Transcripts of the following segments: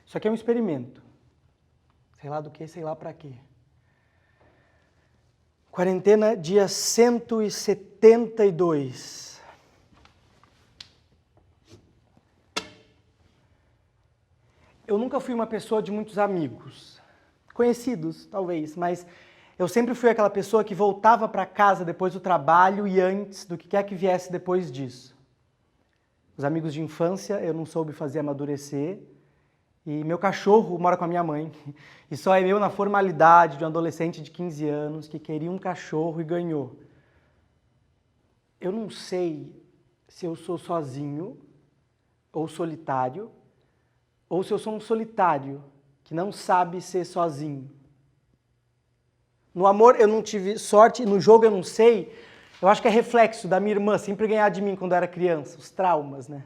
Isso aqui é um experimento. Sei lá do que, sei lá pra quê. Quarentena, dia 172. Eu nunca fui uma pessoa de muitos amigos. Conhecidos, talvez, mas eu sempre fui aquela pessoa que voltava para casa depois do trabalho e antes do que quer que viesse depois disso. Os amigos de infância eu não soube fazer amadurecer. E meu cachorro mora com a minha mãe. E só é eu na formalidade de um adolescente de 15 anos que queria um cachorro e ganhou. Eu não sei se eu sou sozinho ou solitário, ou se eu sou um solitário que não sabe ser sozinho. No amor eu não tive sorte, no jogo eu não sei. Eu acho que é reflexo da minha irmã sempre ganhar de mim quando eu era criança, os traumas, né?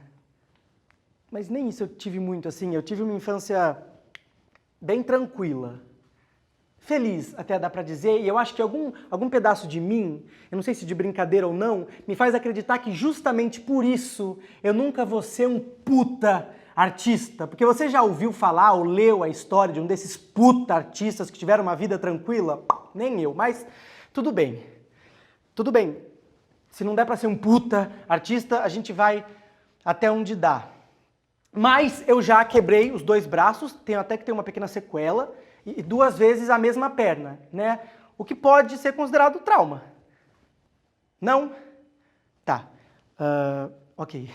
Mas nem isso eu tive muito assim, eu tive uma infância bem tranquila, feliz até dá pra dizer, e eu acho que algum pedaço de mim, eu não sei se de brincadeira ou não, me faz acreditar que justamente por isso eu nunca vou ser um puta artista, porque você já ouviu falar ou leu a história de um desses puta artistas que tiveram uma vida tranquila? Nem eu, mas tudo bem, se não der pra ser um puta artista, a gente vai até onde dá. Mas eu já quebrei os 2 braços, tenho até que ter uma pequena sequela, e 2 vezes a mesma perna, né? O que pode ser considerado trauma. Não? Tá. Ok.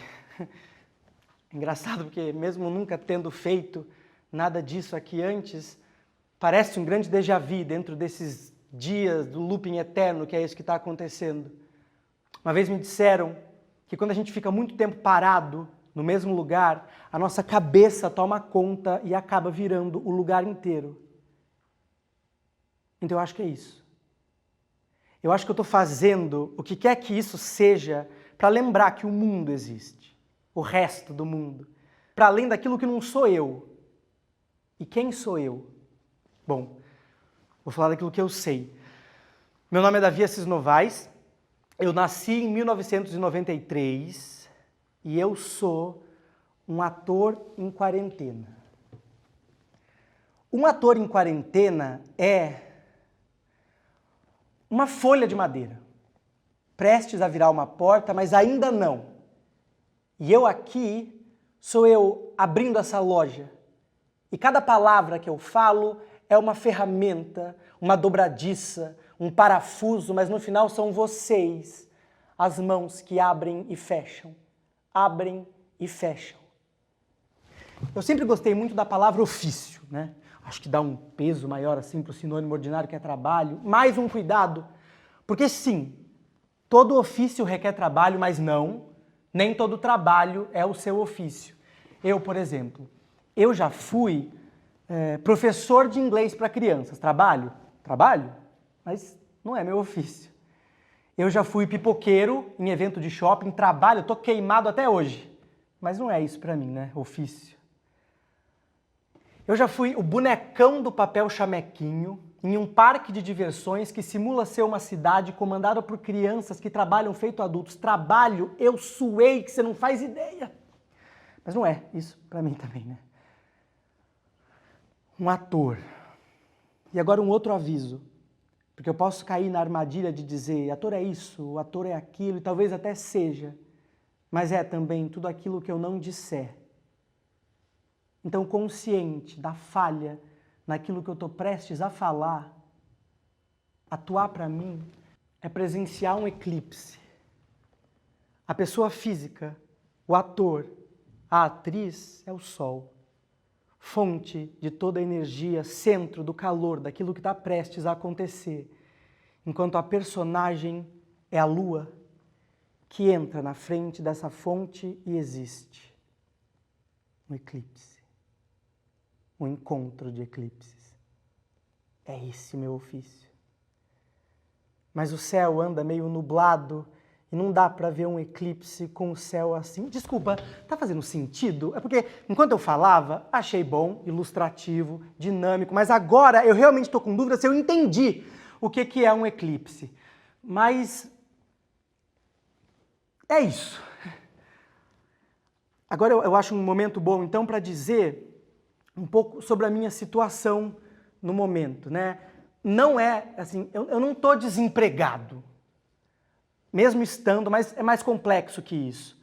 Engraçado porque mesmo nunca tendo feito nada disso aqui antes, parece um grande déjà vu dentro desses dias do looping eterno que é isso que está acontecendo. Uma vez me disseram que quando a gente fica muito tempo parado no mesmo lugar, a nossa cabeça toma conta e acaba virando o lugar inteiro. Então eu acho que é isso. Eu acho que eu estou fazendo o que quer que isso seja para lembrar que o mundo existe, o resto do mundo, para além daquilo que não sou eu. E quem sou eu? Bom, vou falar daquilo que eu sei. Meu nome é Davi Assis Novaes, eu nasci em 1993 e eu sou um ator em quarentena. Um ator em quarentena é uma folha de madeira, prestes a virar uma porta, mas ainda não. E eu aqui sou eu abrindo essa loja. E cada palavra que eu falo é uma ferramenta, uma dobradiça, um parafuso, mas no final são vocês, as mãos que abrem e fecham. Abrem e fecham. Eu sempre gostei muito da palavra ofício, né? Acho que dá um peso maior assim para o sinônimo ordinário que é trabalho. Mais um cuidado, porque sim, todo ofício requer trabalho, mas não, nem todo trabalho é o seu ofício. Eu, por exemplo, eu já fui professor de inglês para crianças. Trabalho? Trabalho, mas não é meu ofício. Eu já fui pipoqueiro em evento de shopping, trabalho, tô queimado até hoje. Mas não é isso para mim, né? Ofício. Eu já fui o bonecão do papel chamequinho em um parque de diversões que simula ser uma cidade comandada por crianças que trabalham feito adultos. Trabalho, eu suei que você não faz ideia. Mas não é isso para mim também, né? Um ator. E agora um outro aviso. Porque eu posso cair na armadilha de dizer ator é isso, o ator é aquilo, e talvez até seja. Mas é também tudo aquilo que eu não disser. Então, consciente da falha naquilo que eu estou prestes a falar, atuar para mim é presenciar um eclipse. A pessoa física, o ator, a atriz é o sol. Fonte de toda a energia, centro do calor, daquilo que está prestes a acontecer. Enquanto a personagem é a lua, que entra na frente dessa fonte e existe. Um eclipse. Um encontro de eclipses. É esse meu ofício. Mas o céu anda meio nublado e não dá para ver um eclipse com o céu assim. Desculpa, tá fazendo sentido? É porque enquanto eu falava, achei bom, ilustrativo, dinâmico, mas agora eu realmente estou com dúvida se eu entendi o que é um eclipse. Mas é isso. Agora eu acho um momento bom então para dizer um pouco sobre a minha situação no momento, né? Não é assim, eu não estou desempregado, mesmo estando, mas é mais complexo que isso.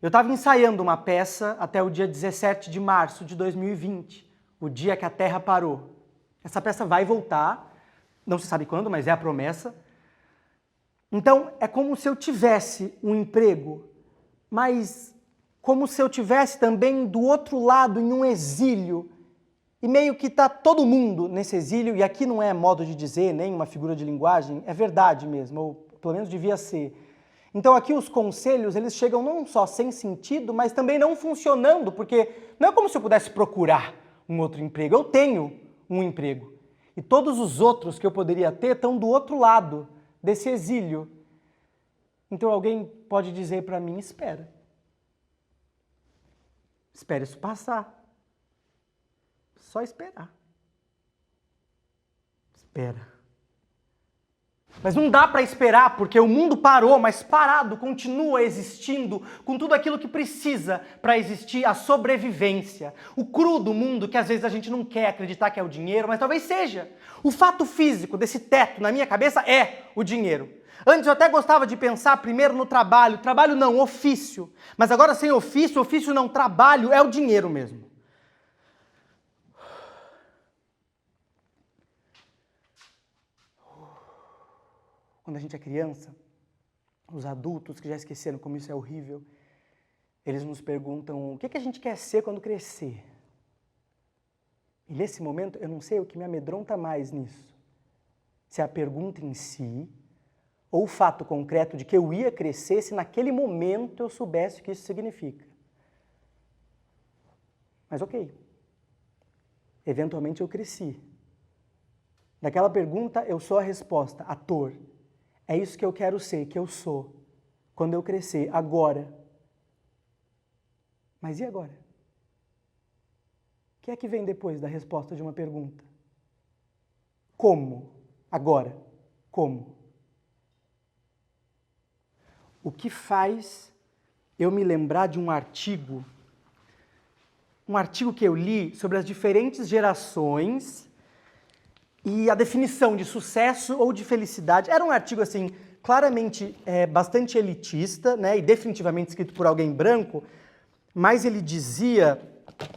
Eu estava ensaiando uma peça até o dia 17 de março de 2020, o dia que a Terra parou. Essa peça vai voltar, não se sabe quando, mas é a promessa. Então, é como se eu tivesse um emprego, mas como se eu tivesse também do outro lado, em um exílio, e meio que está todo mundo nesse exílio, e aqui não é modo de dizer, nem uma figura de linguagem, é verdade mesmo, ou pelo menos devia ser. Então aqui os conselhos, eles chegam não só sem sentido, mas também não funcionando, porque não é como se eu pudesse procurar um outro emprego, eu tenho um emprego. E todos os outros que eu poderia ter estão do outro lado desse exílio. Então alguém pode dizer para mim, espera. Espera isso passar. Só esperar. Espera. Mas não dá para esperar, porque o mundo parou, mas parado continua existindo com tudo aquilo que precisa para existir a sobrevivência. O cru do mundo, que às vezes a gente não quer acreditar que é o dinheiro, mas talvez seja. O fato físico desse teto na minha cabeça é o dinheiro. Antes eu até gostava de pensar primeiro no trabalho. Trabalho não, ofício. Mas agora sem ofício, ofício não, trabalho é o dinheiro mesmo. Quando a gente é criança, os adultos que já esqueceram como isso é horrível, eles nos perguntam o que a gente quer ser quando crescer. E nesse momento, eu não sei o que me amedronta mais nisso. Se é a pergunta em si, ou o fato concreto de que eu ia crescer se naquele momento eu soubesse o que isso significa. Mas ok. Eventualmente eu cresci. Daquela pergunta eu sou a resposta, ator. É isso que eu quero ser, que eu sou, quando eu crescer, agora. Mas e agora? O que é que vem depois da resposta de uma pergunta? Como? Agora. Como? O que faz eu me lembrar de um artigo que eu li sobre as diferentes gerações e a definição de sucesso ou de felicidade. Era um artigo, assim, claramente bastante elitista, né, e definitivamente escrito por alguém branco, mas ele dizia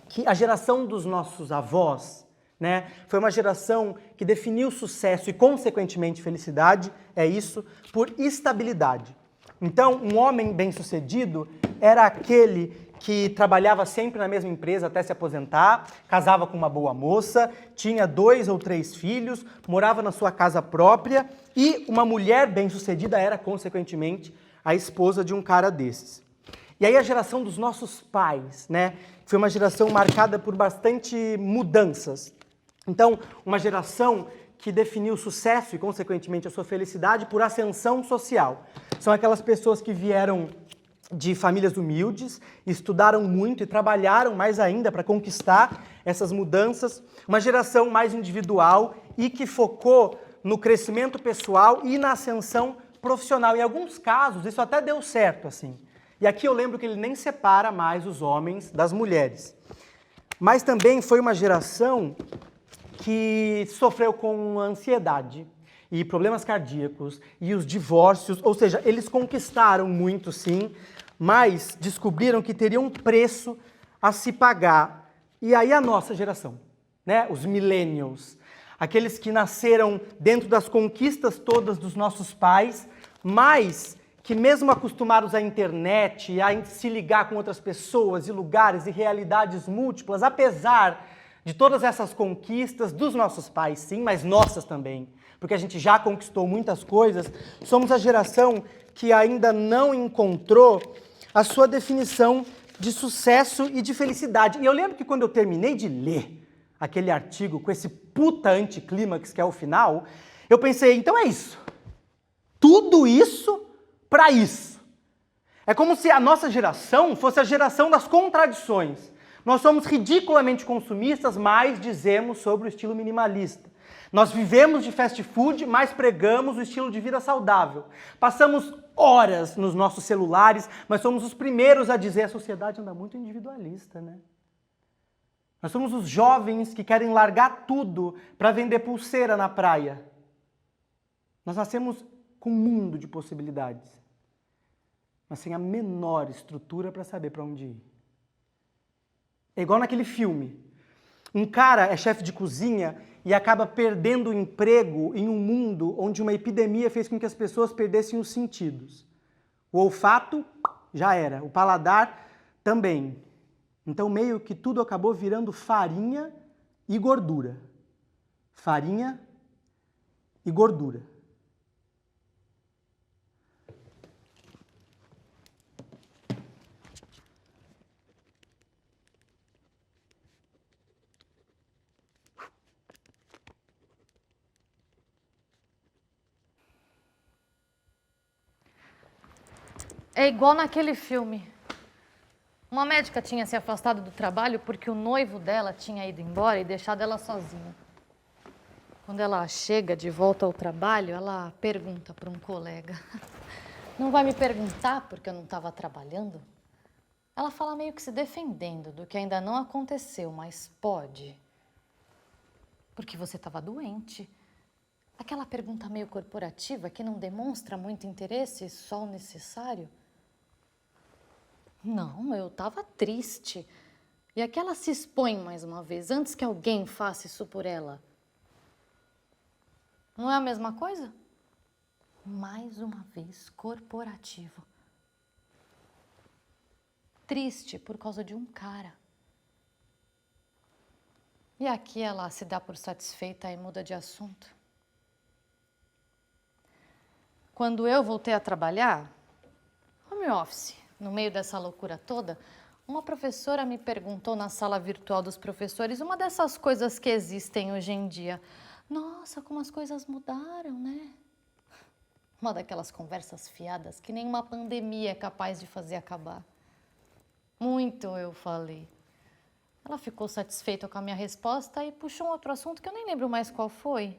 que a geração dos nossos avós, né, foi uma geração que definiu sucesso e, consequentemente, felicidade, é isso, por estabilidade. Então, um homem bem-sucedido era aquele que trabalhava sempre na mesma empresa até se aposentar, casava com uma boa moça, tinha 2 ou 3 filhos, morava na sua casa própria e uma mulher bem-sucedida era, consequentemente, a esposa de um cara desses. E aí a geração dos nossos pais, né, foi uma geração marcada por bastante mudanças. Então, uma geração que definiu o sucesso e, consequentemente, a sua felicidade por ascensão social. São aquelas pessoas que vieram de famílias humildes, estudaram muito e trabalharam mais ainda para conquistar essas mudanças. Uma geração mais individual e que focou no crescimento pessoal e na ascensão profissional. Em alguns casos, isso até deu certo, assim. E aqui eu lembro que ele nem separa mais os homens das mulheres. Mas também foi uma geração que sofreu com ansiedade e problemas cardíacos e os divórcios, ou seja, eles conquistaram muito, sim, mas descobriram que teria um preço a se pagar. E aí a nossa geração, né, os millennials, aqueles que nasceram dentro das conquistas todas dos nossos pais, mas que mesmo acostumados à internet, a se ligar com outras pessoas e lugares e realidades múltiplas, apesar de todas essas conquistas dos nossos pais, sim, mas nossas também, porque a gente já conquistou muitas coisas, somos a geração que ainda não encontrou a sua definição de sucesso e de felicidade. E eu lembro que quando eu terminei de ler aquele artigo com esse puta anticlímax que é o final, eu pensei, então é isso. Tudo isso para isso. É como se a nossa geração fosse a geração das contradições. Nós somos ridiculamente consumistas, mas dizemos sobre o estilo minimalista. Nós vivemos de fast food, mas pregamos o estilo de vida saudável. Passamos horas nos nossos celulares, mas somos os primeiros a dizer que a sociedade anda muito individualista, né? Nós somos os jovens que querem largar tudo para vender pulseira na praia. Nós nascemos com um mundo de possibilidades, mas sem a menor estrutura para saber para onde ir. É igual naquele filme. Um cara é chefe de cozinha e acaba perdendo o emprego em um mundo onde uma epidemia fez com que as pessoas perdessem os sentidos. O olfato já era, o paladar também. Então meio que tudo acabou virando farinha e gordura. Farinha e gordura. É igual naquele filme. Uma médica tinha se afastado do trabalho porque o noivo dela tinha ido embora e deixado ela sozinha. Quando ela chega de volta ao trabalho, ela pergunta para um colega: "Não vai me perguntar porque eu não estava trabalhando?" Ela fala meio que se defendendo do que ainda não aconteceu, mas pode. Porque você estava doente. Aquela pergunta meio corporativa que não demonstra muito interesse, só o necessário. Não, eu estava triste. E aquela se expõe mais uma vez, antes que alguém faça isso por ela. Não é a mesma coisa? Mais uma vez, corporativo. Triste por causa de um cara. E aqui ela se dá por satisfeita e muda de assunto. Quando eu voltei a trabalhar, home office, no meio dessa loucura toda, uma professora me perguntou na sala virtual dos professores uma dessas coisas que existem hoje em dia. Nossa, como as coisas mudaram, né? Uma daquelas conversas fiadas que nenhuma pandemia é capaz de fazer acabar. Muito, eu falei. Ela ficou satisfeita com a minha resposta e puxou um outro assunto que eu nem lembro mais qual foi.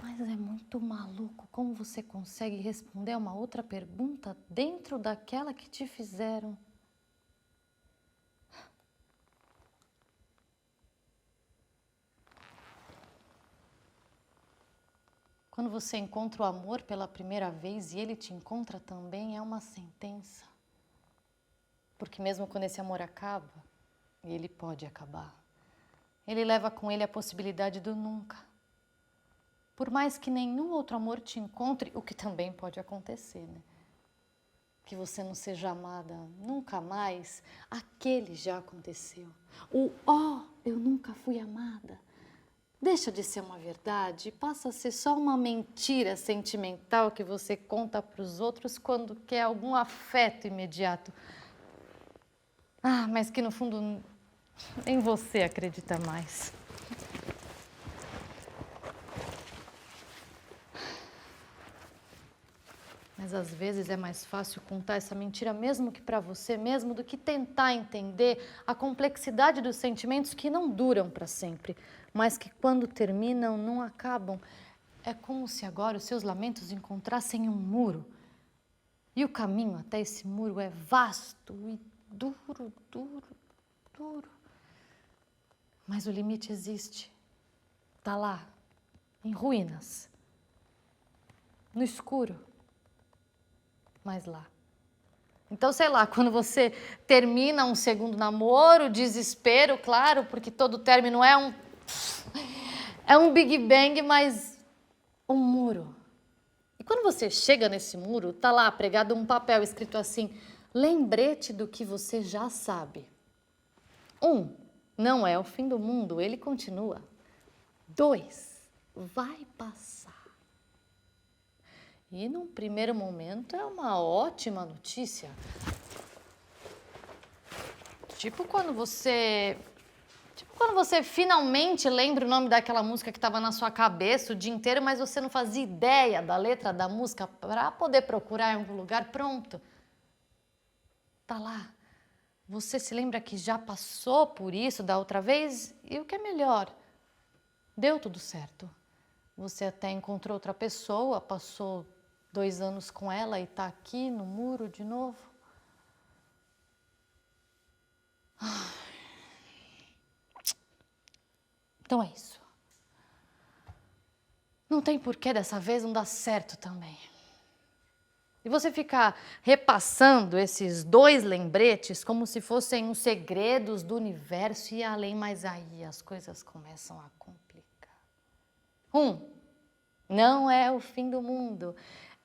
Mas é muito maluco como você consegue responder a uma outra pergunta dentro daquela que te fizeram. Quando você encontra o amor pela primeira vez e ele te encontra também, é uma sentença. Porque mesmo quando esse amor acaba, e ele pode acabar, ele leva com ele a possibilidade do nunca. Por mais que nenhum outro amor te encontre, o que também pode acontecer, né? Que você não seja amada nunca mais, aquele já aconteceu. O eu nunca fui amada, deixa de ser uma verdade e passa a ser só uma mentira sentimental que você conta para os outros quando quer algum afeto imediato. Mas que no fundo nem você acredita mais. Mas às vezes é mais fácil contar essa mentira mesmo que para você mesmo do que tentar entender a complexidade dos sentimentos que não duram para sempre, mas que quando terminam não acabam. É como se agora os seus lamentos encontrassem um muro. E o caminho até esse muro é vasto e duro, duro, duro. Mas o limite existe. Está lá, em ruínas, no escuro. Mas lá. Então, sei lá, quando você termina um segundo namoro, desespero, claro, porque todo término é um Big Bang, mas um muro. E quando você chega nesse muro, tá lá pregado um papel escrito assim: lembrete do que você já sabe. 1, não é o fim do mundo, ele continua. 2, vai passar. E num primeiro momento é uma ótima notícia. Tipo quando você finalmente lembra o nome daquela música que estava na sua cabeça o dia inteiro, mas você não fazia ideia da letra da música para poder procurar em algum lugar, pronto. Tá lá. Você se lembra que já passou por isso da outra vez? E o que é melhor? Deu tudo certo. Você até encontrou outra pessoa, passou 2 anos com ela e está aqui no muro de novo. Então é isso. Não tem porquê dessa vez não dar certo também. E você ficar repassando esses 2 lembretes como se fossem os segredos do universo e além, mas aí as coisas começam a complicar. 1. Não é o fim do mundo.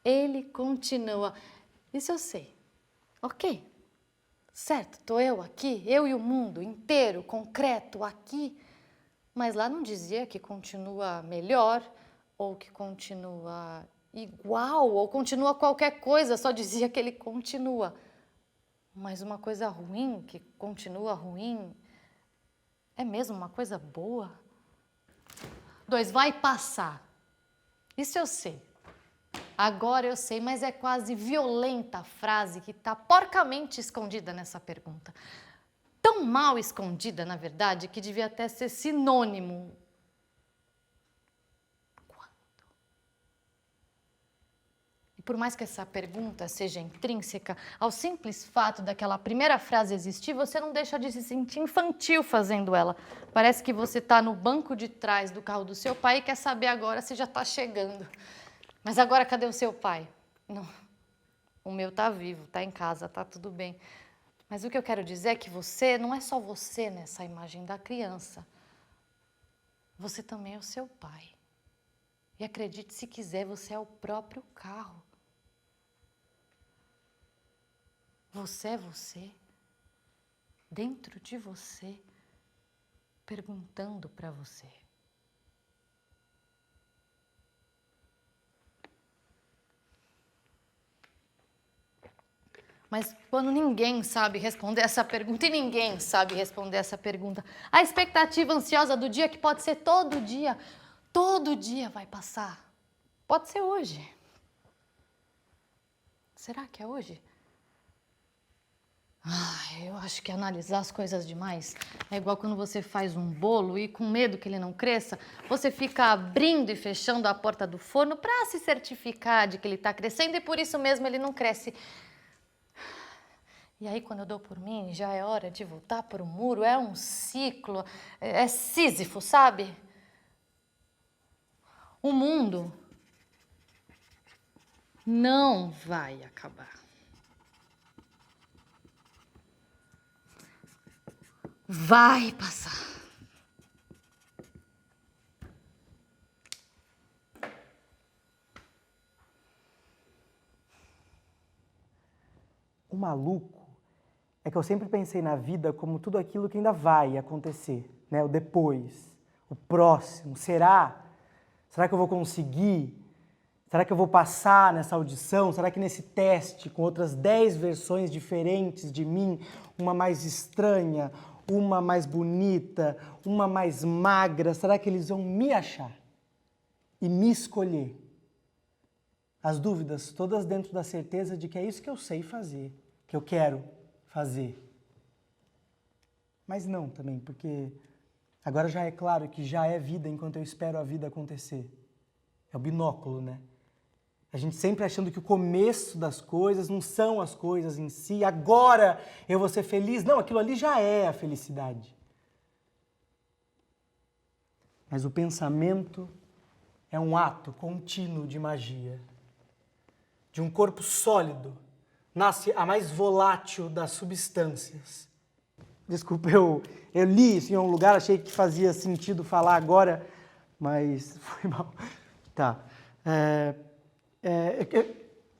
Ele continua. Isso eu sei. Ok. Certo, estou eu aqui, eu e o mundo inteiro, concreto, aqui. Mas lá não dizia que continua melhor, ou que continua igual, ou continua qualquer coisa, só dizia que ele continua. Mas uma coisa ruim, que continua ruim, é mesmo uma coisa boa? 2, vai passar. Isso eu sei. Agora eu sei, mas é quase violenta a frase que está porcamente escondida nessa pergunta. Tão mal escondida, na verdade, que devia até ser sinônimo. Quando? E por mais que essa pergunta seja intrínseca, ao simples fato daquela primeira frase existir, você não deixa de se sentir infantil fazendo ela. Parece que você está no banco de trás do carro do seu pai e quer saber agora se já está chegando. Mas agora cadê o seu pai? Não, o meu tá vivo, tá em casa, tá tudo bem. Mas o que eu quero dizer é que você não é só você nessa imagem da criança. Você também é o seu pai. E acredite se quiser, você é o próprio carro. Você é você, dentro de você, perguntando para você. Mas quando ninguém sabe responder essa pergunta, e ninguém sabe responder essa pergunta, a expectativa ansiosa do dia, que pode ser todo dia vai passar. Pode ser hoje. Será que é hoje? Eu acho que analisar as coisas demais é igual quando você faz um bolo e com medo que ele não cresça, você fica abrindo e fechando a porta do forno para se certificar de que ele está crescendo e por isso mesmo ele não cresce. E aí, quando eu dou por mim, já é hora de voltar para o muro, é um ciclo, é Sísifo, sabe? O mundo não vai acabar. Vai passar. O maluco é que eu sempre pensei na vida como tudo aquilo que ainda vai acontecer, né? O depois, o próximo. Será? Será que eu vou conseguir? Será que eu vou passar nessa audição? Será que nesse teste, com outras 10 versões diferentes de mim, uma mais estranha, uma mais bonita, uma mais magra, será que eles vão me achar e me escolher? As dúvidas todas dentro da certeza de que é isso que eu sei fazer, que eu quero fazer. Mas não também, porque agora já é claro que já é vida enquanto eu espero a vida acontecer. É o binóculo, né? A gente sempre achando que o começo das coisas não são as coisas em si. Agora eu vou ser feliz. Não, aquilo ali já é a felicidade. Mas o pensamento é um ato contínuo de magia. De um corpo sólido nasce a mais volátil das substâncias. Desculpa, eu li isso em um lugar, achei que fazia sentido falar agora, mas foi mal. Tá.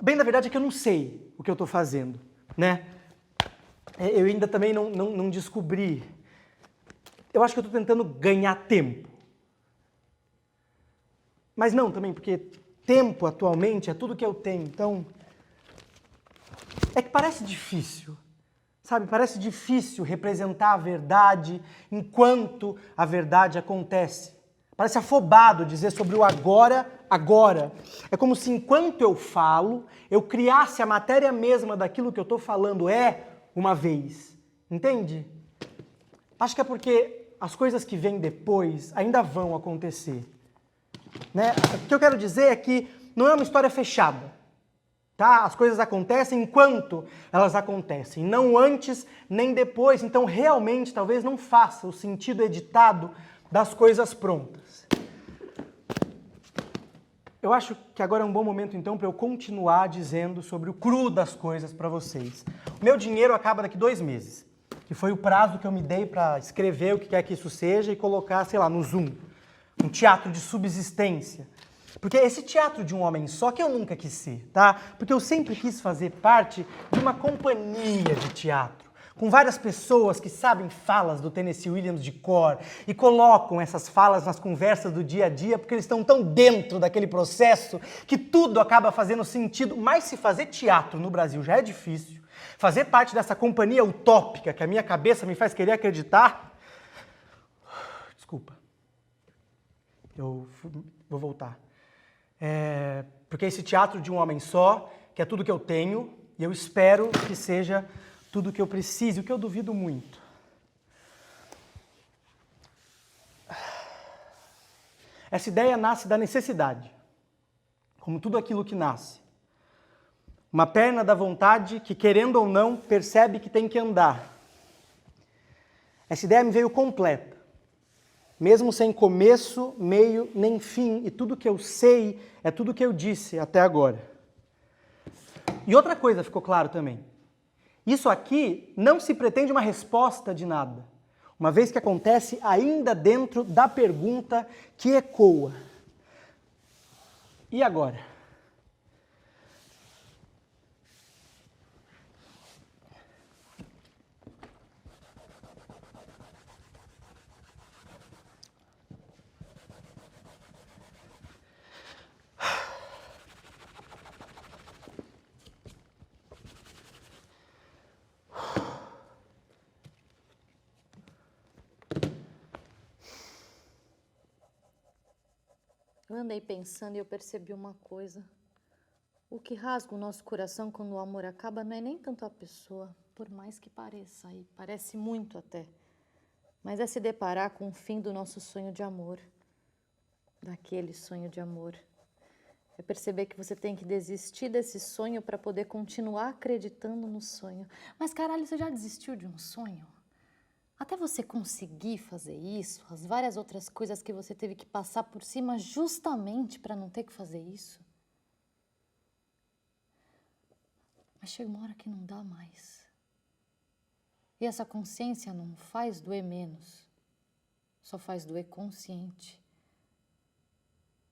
Bem, na verdade é que eu não sei o que eu estou fazendo, né? Eu ainda também não descobri. Eu acho que eu estou tentando ganhar tempo. Mas não também, porque tempo atualmente é tudo que eu tenho, então... É que parece difícil, sabe? Parece difícil representar a verdade enquanto a verdade acontece. Parece afobado dizer sobre o agora. É como se enquanto eu falo, eu criasse a matéria mesma daquilo que eu estou falando uma vez. Entende? Acho que é porque as coisas que vêm depois ainda vão acontecer. Né? O que eu quero dizer é que não é uma história fechada. Tá? As coisas acontecem enquanto elas acontecem, não antes nem depois. Então, realmente, talvez não faça o sentido editado das coisas prontas. Eu acho que agora é um bom momento, então, para eu continuar dizendo sobre o cru das coisas para vocês. O meu dinheiro acaba daqui 2 meses, que foi o prazo que eu me dei para escrever o que quer que isso seja e colocar, sei lá, no Zoom. Um teatro de subsistência. Porque esse teatro de um homem só que eu nunca quis ser, tá? Porque eu sempre quis fazer parte de uma companhia de teatro, com várias pessoas que sabem falas do Tennessee Williams de cor e colocam essas falas nas conversas do dia a dia porque eles estão tão dentro daquele processo que tudo acaba fazendo sentido. Mas se fazer teatro no Brasil já é difícil, fazer parte dessa companhia utópica que a minha cabeça me faz querer acreditar... Desculpa. Eu vou voltar. Porque esse teatro de um homem só, que é tudo que eu tenho, e eu espero que seja tudo que eu preciso, o que eu duvido muito. Essa ideia nasce da necessidade, como tudo aquilo que nasce. Uma perna da vontade que, querendo ou não, percebe que tem que andar. Essa ideia me veio completa, mesmo sem começo, meio, nem fim, e tudo que eu sei é tudo que eu disse até agora. E outra coisa ficou claro também. Isso aqui não se pretende uma resposta de nada, uma vez que acontece ainda dentro da pergunta que ecoa. E agora? Eu andei pensando e eu percebi uma coisa. O que rasga o nosso coração quando o amor acaba não é nem tanto a pessoa, por mais que pareça, e parece muito até, mas é se deparar com o fim do nosso sonho de amor, daquele sonho de amor. É perceber que você tem que desistir desse sonho para poder continuar acreditando no sonho. Mas caralho, você já desistiu de um sonho? Até você conseguir fazer isso, as várias outras coisas que você teve que passar por cima justamente para não ter que fazer isso. Mas chega uma hora que não dá mais. E essa consciência não faz doer menos, só faz doer consciente.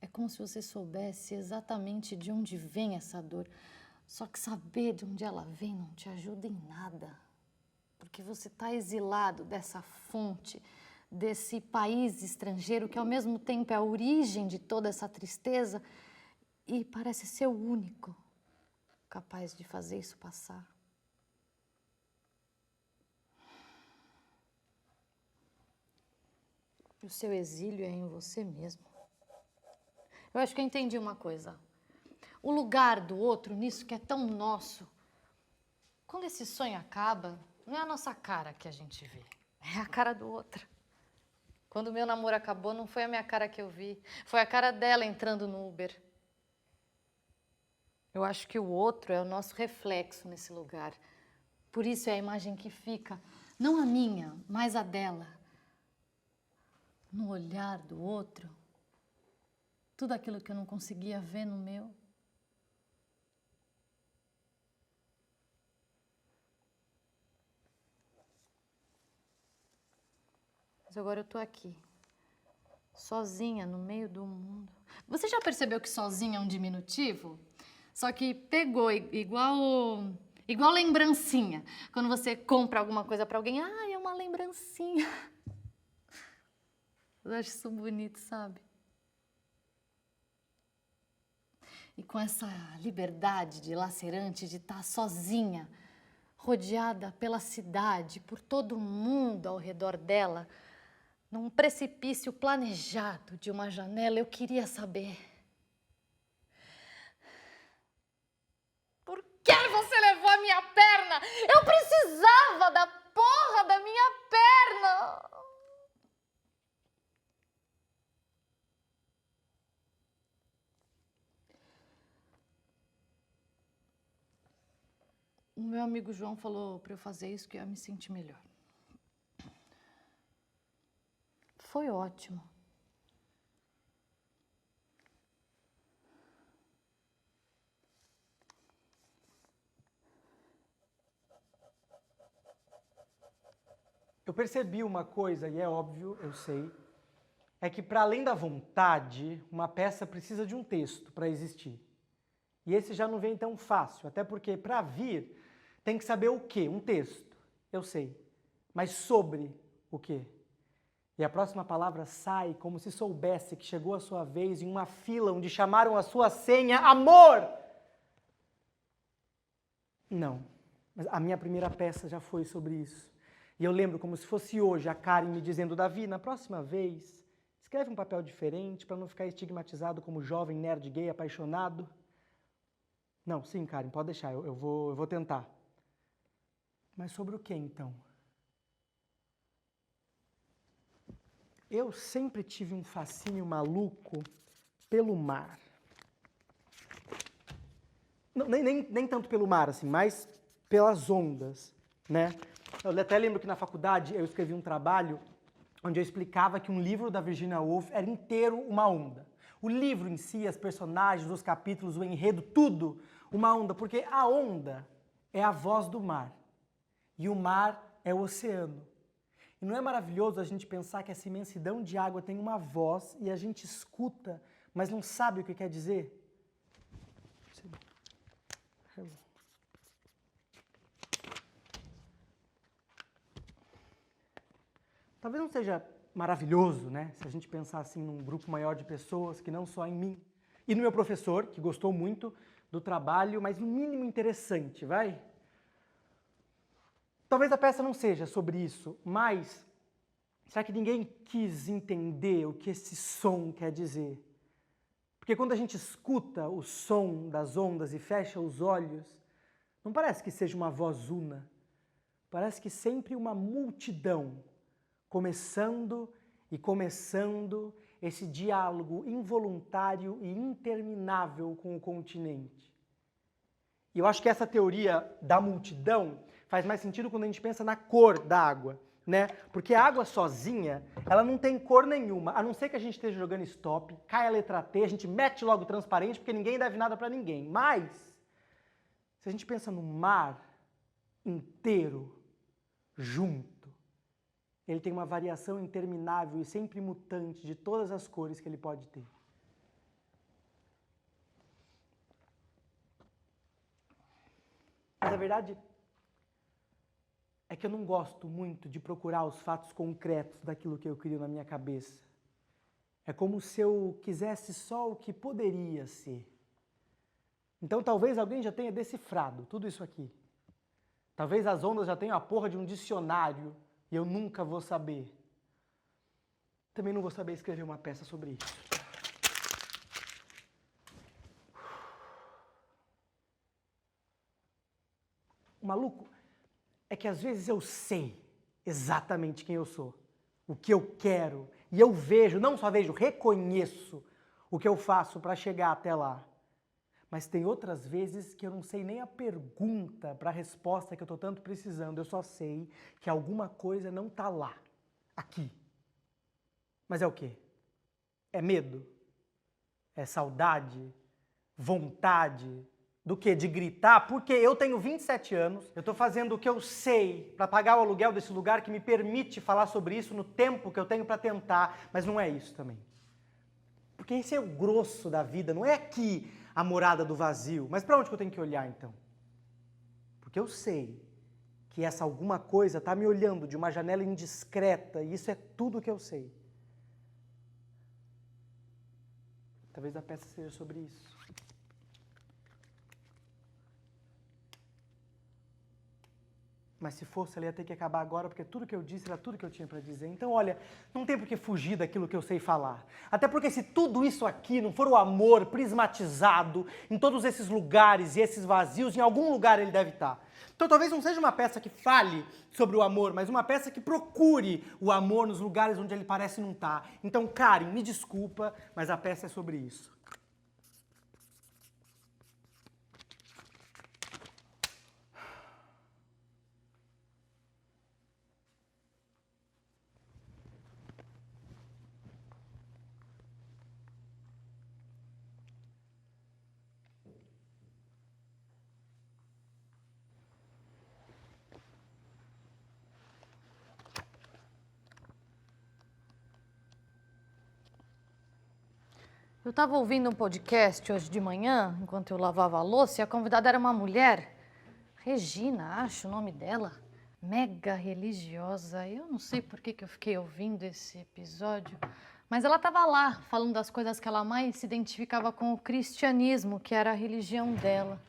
É como se você soubesse exatamente de onde vem essa dor, só que saber de onde ela vem não te ajuda em nada. Porque você está exilado dessa fonte, desse país estrangeiro que ao mesmo tempo é a origem de toda essa tristeza e parece ser o único capaz de fazer isso passar. O seu exílio é em você mesmo. Eu acho que eu entendi uma coisa. O lugar do outro nisso que é tão nosso. Quando esse sonho acaba, não é a nossa cara que a gente vê, é a cara do outro. Quando o meu namoro acabou, não foi a minha cara que eu vi, foi a cara dela entrando no Uber. Eu acho que o outro é o nosso reflexo nesse lugar. Por isso é a imagem que fica, não a minha, mas a dela. No olhar do outro, tudo aquilo que eu não conseguia ver no meu. Mas agora eu tô aqui, sozinha no meio do mundo. Você já percebeu que sozinha é um diminutivo? Só que pegou igual lembrancinha. Quando você compra alguma coisa pra alguém, é uma lembrancinha. Eu acho isso bonito, sabe? E com essa liberdade de lacerante de estar sozinha, rodeada pela cidade, por todo mundo ao redor dela, num precipício planejado de uma janela, eu queria saber: por que você levou a minha perna? Eu precisava da porra da minha perna! O meu amigo João falou para eu fazer isso que eu ia me sentir melhor. Foi ótimo. Eu percebi uma coisa, e é óbvio, eu sei, é que para além da vontade, uma peça precisa de um texto para existir. E esse já não vem tão fácil, até porque para vir tem que saber o quê? Um texto, eu sei. Mas sobre o quê? E a próxima palavra sai como se soubesse que chegou a sua vez em uma fila onde chamaram a sua senha amor! Não, mas a minha primeira peça já foi sobre isso. E eu lembro como se fosse hoje a Karen me dizendo, Davi, na próxima vez, escreve um papel diferente para não ficar estigmatizado como jovem nerd gay apaixonado. Não, sim, Karen, pode deixar, eu vou tentar. Mas sobre o que então? Eu sempre tive um fascínio maluco pelo mar. Não, nem tanto pelo mar, assim, mas pelas ondas, né? Eu até lembro que na faculdade eu escrevi um trabalho onde eu explicava que um livro da Virginia Woolf era inteiro uma onda. O livro em si, as personagens, os capítulos, o enredo, tudo uma onda, porque a onda é a voz do mar e o mar é o oceano. E não é maravilhoso a gente pensar que essa imensidão de água tem uma voz e a gente escuta, mas não sabe o que quer dizer? Talvez não seja maravilhoso, né? Se a gente pensar assim num grupo maior de pessoas, que não só em mim. E no meu professor, que gostou muito do trabalho, mas no mínimo interessante, vai? Talvez a peça não seja sobre isso, mas será que ninguém quis entender o que esse som quer dizer? Porque quando a gente escuta o som das ondas e fecha os olhos, não parece que seja uma voz una. Parece que sempre uma multidão começando esse diálogo involuntário e interminável com o continente. E eu acho que essa teoria da multidão faz mais sentido quando a gente pensa na cor da água, né? Porque a água sozinha, ela não tem cor nenhuma, a não ser que a gente esteja jogando stop, cai a letra T, a gente mete logo transparente, porque ninguém deve nada para ninguém. Mas, se a gente pensa no mar inteiro, junto, ele tem uma variação interminável e sempre mutante de todas as cores que ele pode ter. Mas a verdade é que eu não gosto muito de procurar os fatos concretos daquilo que eu crio na minha cabeça. É como se eu quisesse só o que poderia ser. Então talvez alguém já tenha decifrado tudo isso aqui. Talvez as ondas já tenham a porra de um dicionário e eu nunca vou saber. Também não vou saber escrever uma peça sobre isso. O maluco é que às vezes eu sei exatamente quem eu sou, o que eu quero, e eu vejo, não só vejo, reconheço o que eu faço para chegar até lá. Mas tem outras vezes que eu não sei nem a pergunta para a resposta que eu estou tanto precisando. Eu só sei que alguma coisa não está lá, aqui. Mas é o quê? É medo? É saudade? Vontade? Do quê? De gritar? Porque eu tenho 27 anos, eu estou fazendo o que eu sei para pagar o aluguel desse lugar que me permite falar sobre isso no tempo que eu tenho para tentar, mas não é isso também. Porque esse é o grosso da vida, não é aqui a morada do vazio. Mas para onde que eu tenho que olhar então? Porque eu sei que essa alguma coisa está me olhando de uma janela indiscreta e isso é tudo que eu sei. Talvez a peça seja sobre isso. Mas se fosse, ela ia ter que acabar agora, porque tudo que eu disse era tudo que eu tinha para dizer. Então, olha, não tem por que fugir daquilo que eu sei falar. Até porque se tudo isso aqui não for o amor prismatizado em todos esses lugares e esses vazios, em algum lugar ele deve estar. Então, talvez não seja uma peça que fale sobre o amor, mas uma peça que procure o amor nos lugares onde ele parece não estar. Então, Karen, me desculpa, mas a peça é sobre isso. Eu estava ouvindo um podcast hoje de manhã, enquanto eu lavava a louça, e a convidada era uma mulher, Regina, acho o nome dela, mega religiosa. Eu não sei por que eu fiquei ouvindo esse episódio, mas ela estava lá, falando das coisas que ela mais se identificava com o cristianismo, que era a religião dela.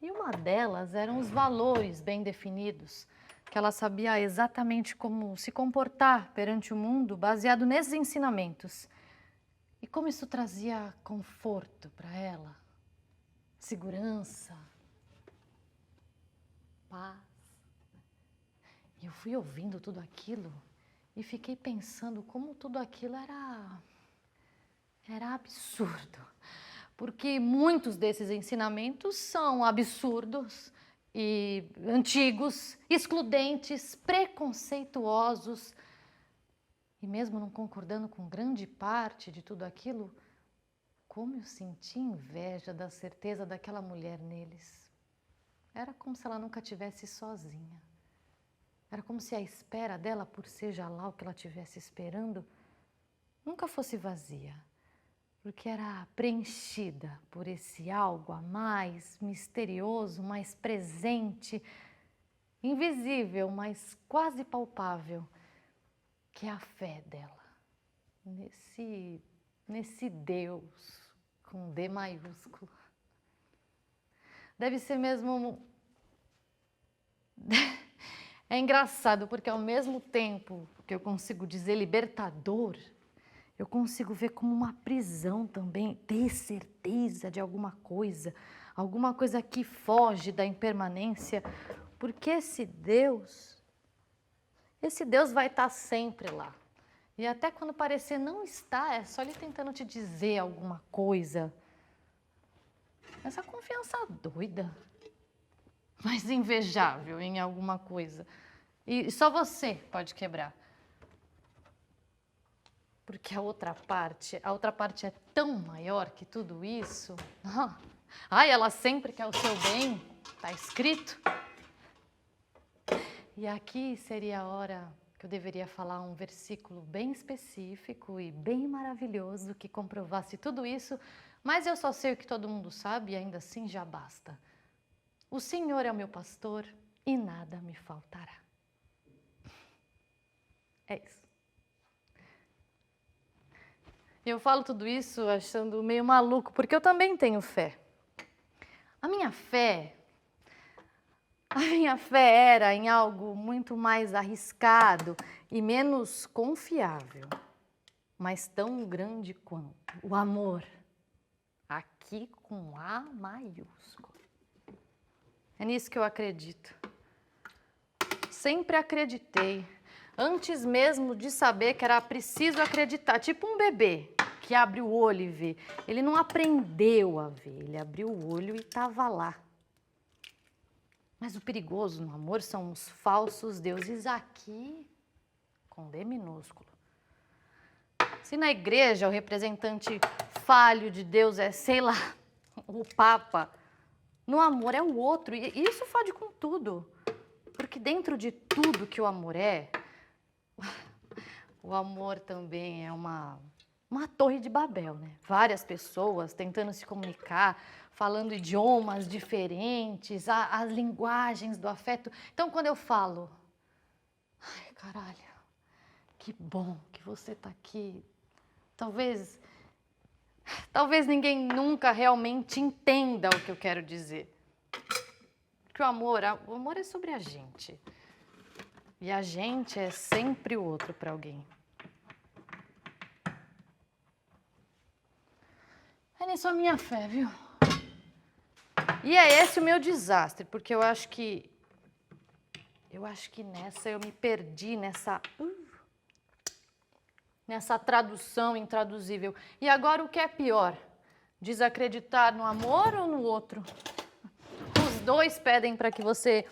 E uma delas eram os valores bem definidos, que ela sabia exatamente como se comportar perante o mundo baseado nesses ensinamentos. E como isso trazia conforto para ela, segurança, paz. E eu fui ouvindo tudo aquilo e fiquei pensando como tudo aquilo era absurdo. Porque muitos desses ensinamentos são absurdos e antigos, excludentes, preconceituosos. E mesmo não concordando com grande parte de tudo aquilo, como eu senti inveja da certeza daquela mulher neles. Era como se ela nunca tivesse sozinha. Era como se a espera dela, por seja lá o que ela estivesse esperando, nunca fosse vazia. Porque era preenchida por esse algo a mais misterioso, mais presente, invisível, mas quase palpável, que é a fé dela, nesse Deus com D maiúsculo. Deve ser mesmo... É engraçado, porque ao mesmo tempo que eu consigo dizer libertador, eu consigo ver como uma prisão também, ter certeza de alguma coisa que foge da impermanência, porque esse Deus vai estar sempre lá. E até quando parecer não estar, é só ele tentando te dizer alguma coisa. Essa confiança doida, mas invejável em alguma coisa. E só você pode quebrar. Porque a outra parte é tão maior que tudo isso. Ai, ela sempre quer o seu bem, tá escrito. E aqui seria a hora que eu deveria falar um versículo bem específico e bem maravilhoso que comprovasse tudo isso, mas eu só sei o que todo mundo sabe e ainda assim já basta. O Senhor é o meu pastor e nada me faltará. É isso. Eu falo tudo isso achando meio maluco, porque eu também tenho fé. A minha fé era em algo muito mais arriscado e menos confiável, mas tão grande quanto o amor, aqui com A maiúsculo. É nisso que eu acredito. Sempre acreditei, antes mesmo de saber que era preciso acreditar, tipo um bebê que abre o olho e vê. Ele não aprendeu a ver, ele abriu o olho e estava lá. Mas o perigoso no amor são os falsos deuses aqui, com D minúsculo. Se na igreja o representante falho de Deus é, sei lá, o Papa, no amor é o outro. E isso fode com tudo. Porque dentro de tudo que o amor é, o amor também é uma torre de Babel, né? Várias pessoas tentando se comunicar, falando idiomas diferentes, as linguagens do afeto. Então, quando eu falo, ai, caralho, que bom que você tá aqui. Talvez ninguém nunca realmente entenda o que eu quero dizer. Porque o amor é sobre a gente. E a gente é sempre o outro para alguém. É nisso a minha fé, viu? E é esse o meu desastre, porque eu acho que nessa eu me perdi nessa tradução intraduzível. E agora o que é pior? Desacreditar no amor ou no outro? Os dois pedem para que você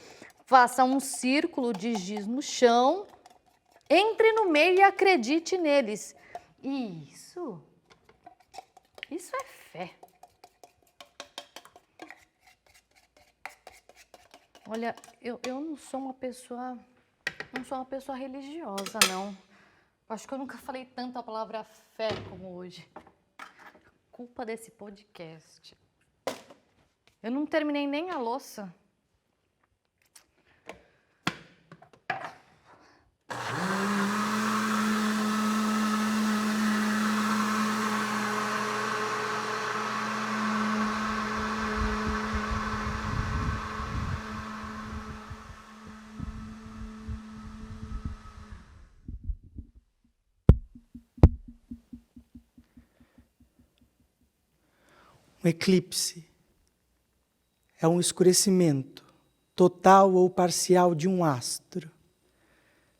faça um círculo de giz no chão, entre no meio e acredite neles. E isso é fé. Olha, eu não sou uma pessoa religiosa, não. Acho que eu nunca falei tanto a palavra fé como hoje. culpa desse podcast. Eu não terminei nem a louça. Um eclipse é um escurecimento total ou parcial de um astro,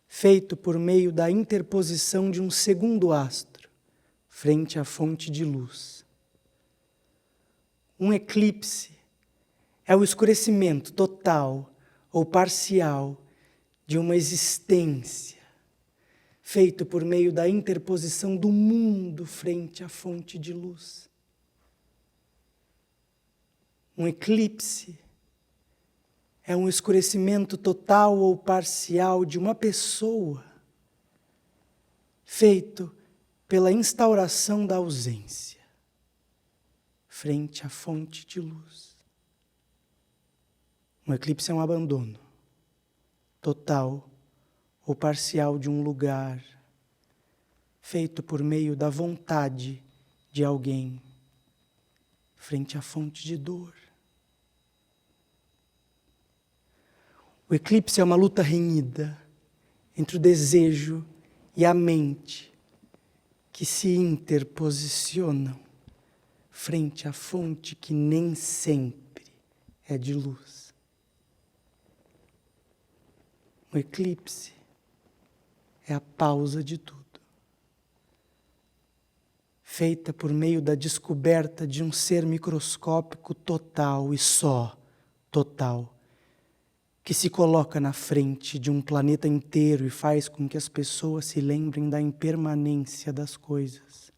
feito por meio da interposição de um segundo astro, frente à fonte de luz. Um eclipse é o escurecimento total ou parcial de uma existência, feito por meio da interposição do mundo frente à fonte de luz. Um eclipse é um escurecimento total ou parcial de uma pessoa, feito pela instauração da ausência, frente à fonte de luz. Um eclipse é um abandono, total ou parcial de um lugar, feito por meio da vontade de alguém, frente à fonte de dor. O eclipse é uma luta renhida entre o desejo e a mente que se interposicionam frente à fonte que nem sempre é de luz. O eclipse é a pausa de tudo, feita por meio da descoberta de um ser microscópico total e só total, que se coloca na frente de um planeta inteiro e faz com que as pessoas se lembrem da impermanência das coisas.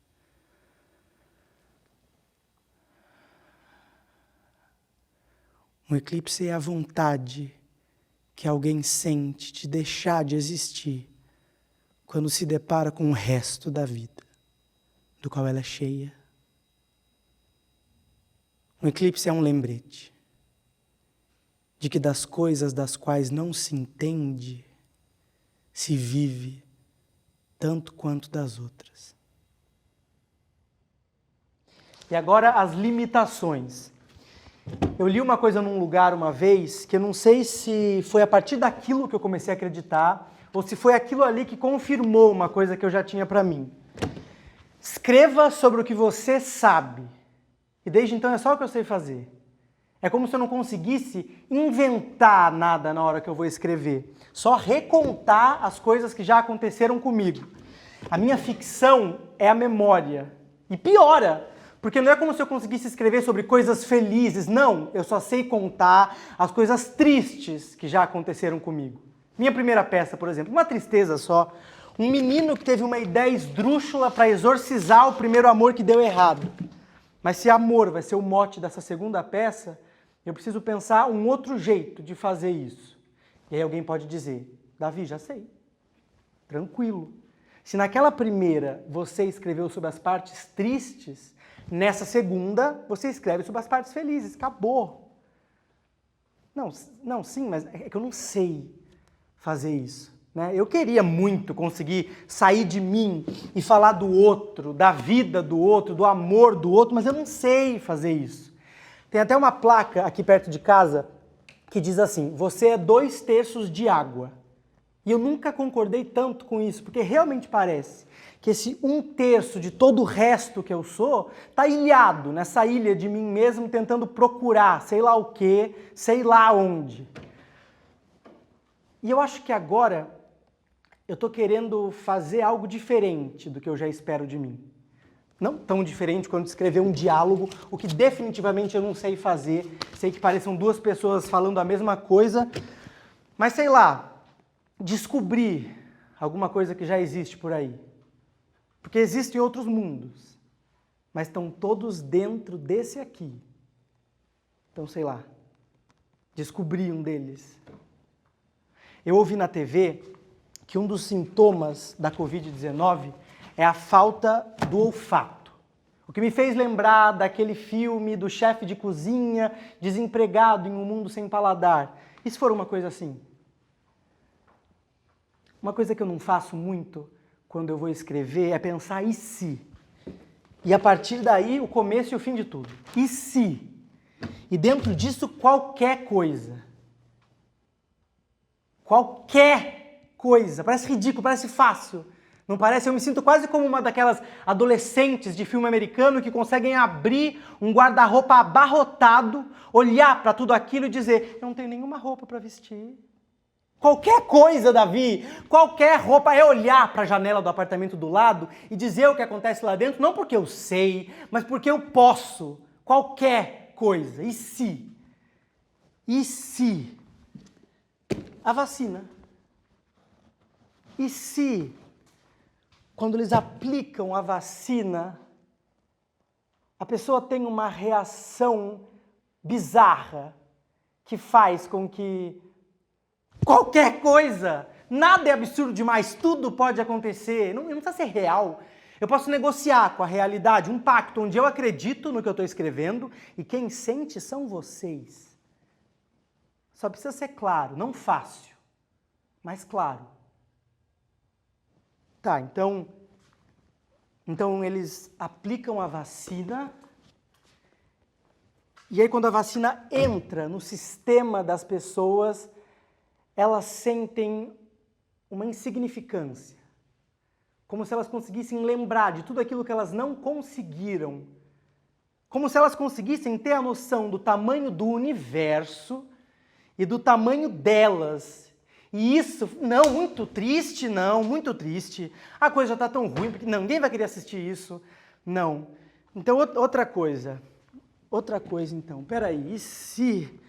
Um eclipse é a vontade que alguém sente de deixar de existir quando se depara com o resto da vida, do qual ela é cheia. Um eclipse é um lembrete de que das coisas das quais não se entende, se vive tanto quanto das outras. E agora as limitações. Eu li uma coisa num lugar uma vez, que eu não sei se foi a partir daquilo que eu comecei a acreditar, ou se foi aquilo ali que confirmou uma coisa que eu já tinha para mim. Escreva sobre o que você sabe. E desde então é só o que eu sei fazer. É como se eu não conseguisse inventar nada na hora que eu vou escrever. Só recontar as coisas que já aconteceram comigo. A minha ficção é a memória. E piora, porque não é como se eu conseguisse escrever sobre coisas felizes. Não, eu só sei contar as coisas tristes que já aconteceram comigo. Minha primeira peça, por exemplo, uma tristeza só. Um menino que teve uma ideia esdrúxula para exorcizar o primeiro amor que deu errado. Mas se amor vai ser o mote dessa segunda peça, eu preciso pensar um outro jeito de fazer isso. E aí alguém pode dizer, Davi, já sei. Tranquilo. Se naquela primeira você escreveu sobre as partes tristes, nessa segunda você escreve sobre as partes felizes. Acabou. Não, sim, mas é que eu não sei fazer isso. Né? Eu queria muito conseguir sair de mim e falar do outro, da vida do outro, do amor do outro, mas eu não sei fazer isso. Tem até uma placa aqui perto de casa que diz assim, você é 2/3 de água. E eu nunca concordei tanto com isso, porque realmente parece que esse 1/3 de todo o resto que eu sou está ilhado nessa ilha de mim mesmo, tentando procurar sei lá o quê, sei lá onde. E eu acho que agora eu estou querendo fazer algo diferente do que eu já espero de mim. Não tão diferente quanto escrever um diálogo, o que definitivamente eu não sei fazer. Sei que pareçam duas pessoas falando a mesma coisa, mas sei lá, descobrir alguma coisa que já existe por aí. Porque existem outros mundos, mas estão todos dentro desse aqui. Então, sei lá, descobrir um deles. Eu ouvi na TV que um dos sintomas da Covid-19 é a falta do olfato. O que me fez lembrar daquele filme do chefe de cozinha desempregado em um mundo sem paladar. E se for uma coisa assim? Uma coisa que eu não faço muito quando eu vou escrever é pensar e se? E a partir daí o começo e o fim de tudo. E se? E dentro disso qualquer coisa. Qualquer coisa. Parece ridículo, parece fácil. Não parece? Eu me sinto quase como uma daquelas adolescentes de filme americano que conseguem abrir um guarda-roupa abarrotado, olhar para tudo aquilo e dizer, eu não tenho nenhuma roupa para vestir. Qualquer coisa, Davi, qualquer roupa é olhar para a janela do apartamento do lado e dizer o que acontece lá dentro, não porque eu sei, mas porque eu posso. Qualquer coisa. E se? E se? A vacina. E se, quando eles aplicam a vacina, a pessoa tem uma reação bizarra que faz com que qualquer coisa, nada é absurdo demais, tudo pode acontecer, não precisa ser real. Eu posso negociar com a realidade, um pacto onde eu acredito no que eu estou escrevendo e quem sente são vocês. Só precisa ser claro, não fácil, mas claro. Tá, então eles aplicam a vacina e aí quando a vacina entra no sistema das pessoas, elas sentem uma insignificância. Como se elas conseguissem lembrar de tudo aquilo que elas não conseguiram. Como se elas conseguissem ter a noção do tamanho do universo e do tamanho delas. E isso, não, muito triste, não, muito triste. A coisa já está tão ruim, porque não, ninguém vai querer assistir isso. Não. Então, outra coisa então, peraí, e se...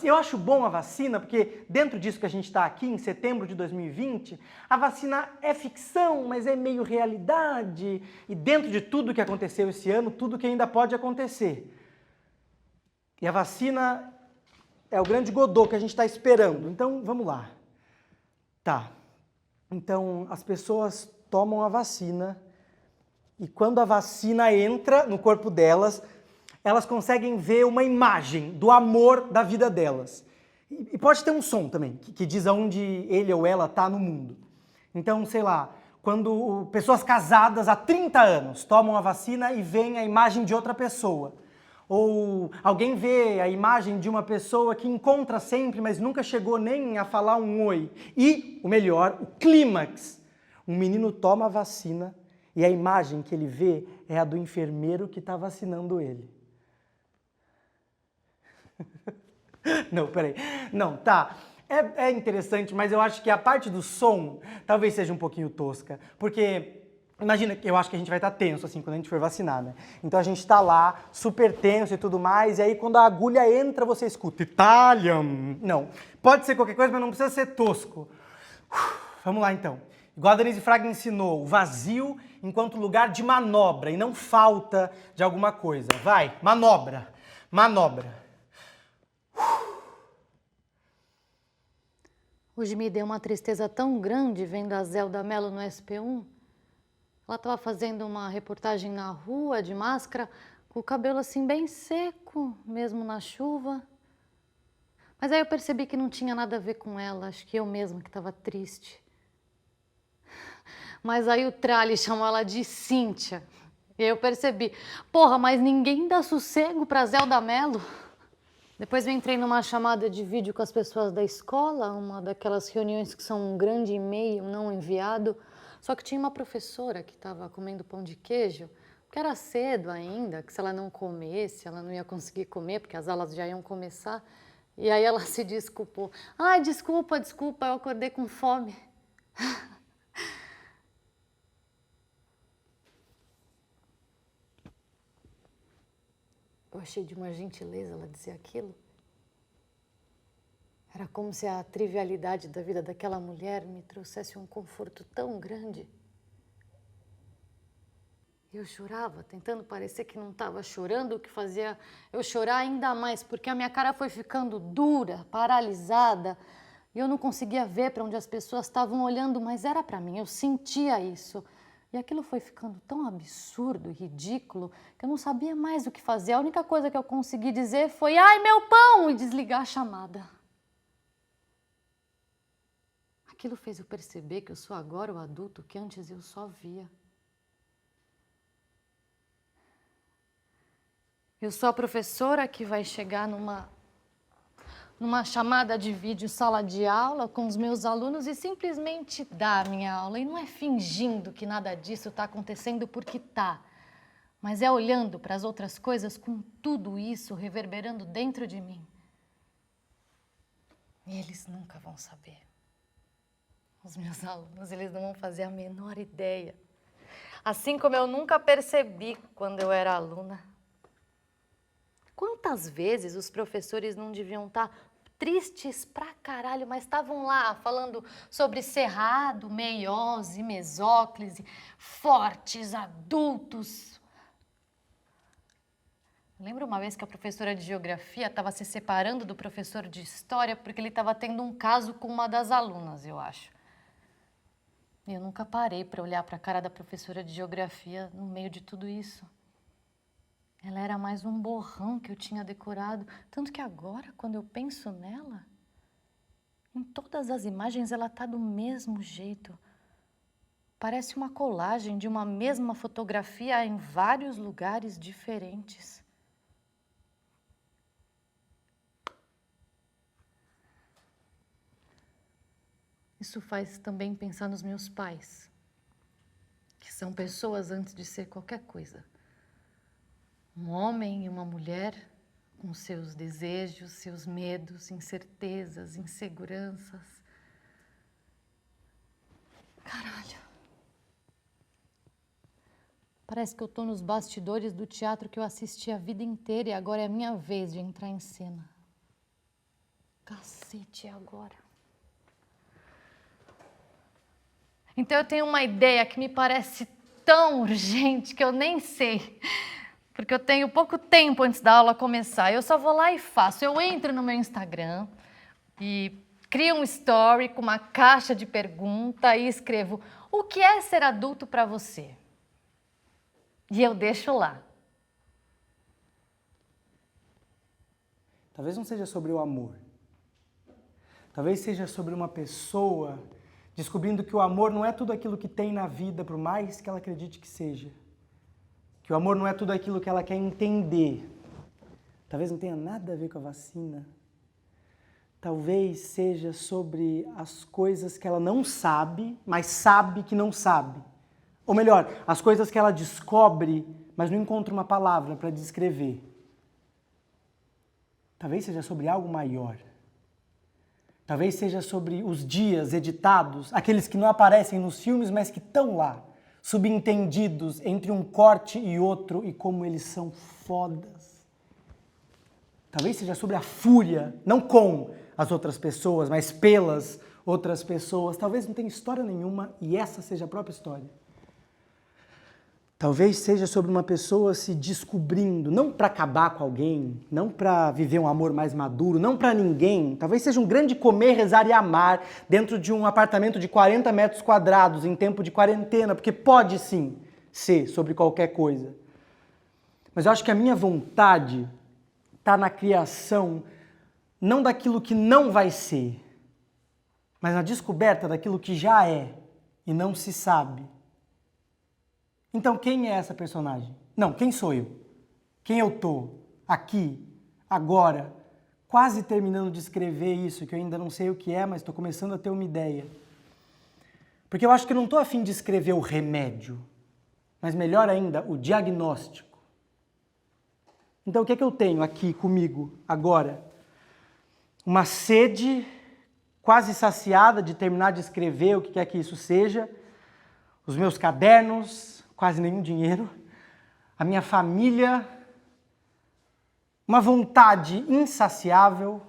Eu acho bom a vacina, porque dentro disso que a gente está aqui, em setembro de 2020, a vacina é ficção, mas é meio realidade. E dentro de tudo que aconteceu esse ano, tudo que ainda pode acontecer. E a vacina é o grande Godot que a gente está esperando. Então, vamos lá. Tá. Então, as pessoas tomam a vacina e quando a vacina entra no corpo delas, elas conseguem ver uma imagem do amor da vida delas. E pode ter um som também, que diz aonde ele ou ela está no mundo. Então, sei lá, quando pessoas casadas há 30 anos tomam a vacina e veem a imagem de outra pessoa. Ou alguém vê a imagem de uma pessoa que encontra sempre, mas nunca chegou nem a falar um oi. E, o melhor, o clímax. Um menino toma a vacina e a imagem que ele vê é a do enfermeiro que está vacinando ele. Não, peraí. Não, tá. É interessante, mas eu acho que a parte do som talvez seja um pouquinho tosca. Porque, imagina, eu acho que a gente vai estar tenso, assim, quando a gente for vacinar, né? Então a gente tá lá, super tenso e tudo mais, e aí quando a agulha entra, você escuta Italian. Não, pode ser qualquer coisa, mas não precisa ser tosco. Vamos lá, então. Igual a Denise Fraga ensinou, o vazio enquanto lugar de manobra e não falta de alguma coisa. Vai, manobra, manobra. Hoje me deu uma tristeza tão grande vendo a Zelda Mello no SP1. Ela estava fazendo uma reportagem na rua, de máscara, com o cabelo assim bem seco, mesmo na chuva. Mas aí eu percebi que não tinha nada a ver com ela, acho que eu mesma que estava triste. Mas aí o Trali chamou ela de Cíntia. E aí eu percebi, porra, mas ninguém dá sossego pra Zelda Mello. Depois eu entrei numa chamada de vídeo com as pessoas da escola, uma daquelas reuniões que são um grande e-mail não enviado. Só que tinha uma professora que estava comendo pão de queijo, porque era cedo ainda, que se ela não comesse, ela não ia conseguir comer, porque as aulas já iam começar. E aí ela se desculpou. Ai, desculpa, eu acordei com fome. Eu achei de uma gentileza ela dizer aquilo. Era como se a trivialidade da vida daquela mulher me trouxesse um conforto tão grande. Eu chorava, tentando parecer que não estava chorando, o que fazia eu chorar ainda mais, porque a minha cara foi ficando dura, paralisada, e eu não conseguia ver para onde as pessoas estavam olhando, mas era para mim, eu sentia isso. E aquilo foi ficando tão absurdo e ridículo que eu não sabia mais o que fazer. A única coisa que eu consegui dizer foi "ai, meu pão!" e desligar a chamada. Aquilo fez eu perceber que eu sou agora o adulto que antes eu só via. Eu sou a professora que vai chegar numa chamada de vídeo sala de aula com os meus alunos e simplesmente dar a minha aula. E não é fingindo que nada disso está acontecendo porque está, mas é olhando para as outras coisas com tudo isso reverberando dentro de mim. E eles nunca vão saber. Os meus alunos, eles não vão fazer a menor ideia. Assim como eu nunca percebi quando eu era aluna. Quantas vezes os professores não deviam estar tristes pra caralho, mas estavam lá falando sobre cerrado, meiose, mesóclise, fortes, adultos. Lembro uma vez que a professora de geografia estava se separando do professor de história porque ele estava tendo um caso com uma das alunas, eu acho. E eu nunca parei para olhar para a cara da professora de geografia no meio de tudo isso. Ela era mais um borrão que eu tinha decorado, tanto que agora, quando eu penso nela, em todas as imagens ela está do mesmo jeito. Parece uma colagem de uma mesma fotografia em vários lugares diferentes. Isso faz também pensar nos meus pais, que são pessoas antes de ser qualquer coisa. Um homem e uma mulher com seus desejos, seus medos, incertezas, inseguranças. Caralho. Parece que eu tô nos bastidores do teatro que eu assisti a vida inteira e agora é a minha vez de entrar em cena. Cacete, é agora. Então eu tenho uma ideia que me parece tão urgente que eu nem sei. Porque eu tenho pouco tempo antes da aula começar. Eu só vou lá e faço. Eu entro no meu Instagram e crio um story com uma caixa de pergunta e escrevo: o que é ser adulto para você? E eu deixo lá. Talvez não seja sobre o amor. Talvez seja sobre uma pessoa descobrindo que o amor não é tudo aquilo que tem na vida, por mais que ela acredite que seja. Que o amor não é tudo aquilo que ela quer entender. Talvez não tenha nada a ver com a vacina. Talvez seja sobre as coisas que ela não sabe, mas sabe que não sabe. Ou melhor, as coisas que ela descobre, mas não encontra uma palavra para descrever. Talvez seja sobre algo maior. Talvez seja sobre os dias editados, aqueles que não aparecem nos filmes, mas que estão lá. Subentendidos entre um corte e outro e como eles são fodas. Talvez seja sobre a fúria, não com as outras pessoas, mas pelas outras pessoas. Talvez não tenha história nenhuma e essa seja a própria história. Talvez seja sobre uma pessoa se descobrindo, não para acabar com alguém, não para viver um amor mais maduro, não para ninguém. Talvez seja um grande comer, rezar e amar dentro de um apartamento de 40 metros quadrados em tempo de quarentena, porque pode sim ser sobre qualquer coisa. Mas eu acho que a minha vontade está na criação não daquilo que não vai ser, mas na descoberta daquilo que já é e não se sabe. Então, quem é essa personagem? Não, quem sou eu? Quem eu tô? Aqui, agora, quase terminando de escrever isso, que eu ainda não sei o que é, mas estou começando a ter uma ideia. Porque eu acho que eu não estou a fim de escrever o remédio, mas melhor ainda, o diagnóstico. Então, o que é que eu tenho aqui comigo, agora? Uma sede quase saciada de terminar de escrever o que quer que isso seja, os meus cadernos, quase nenhum dinheiro, a minha família, uma vontade insaciável,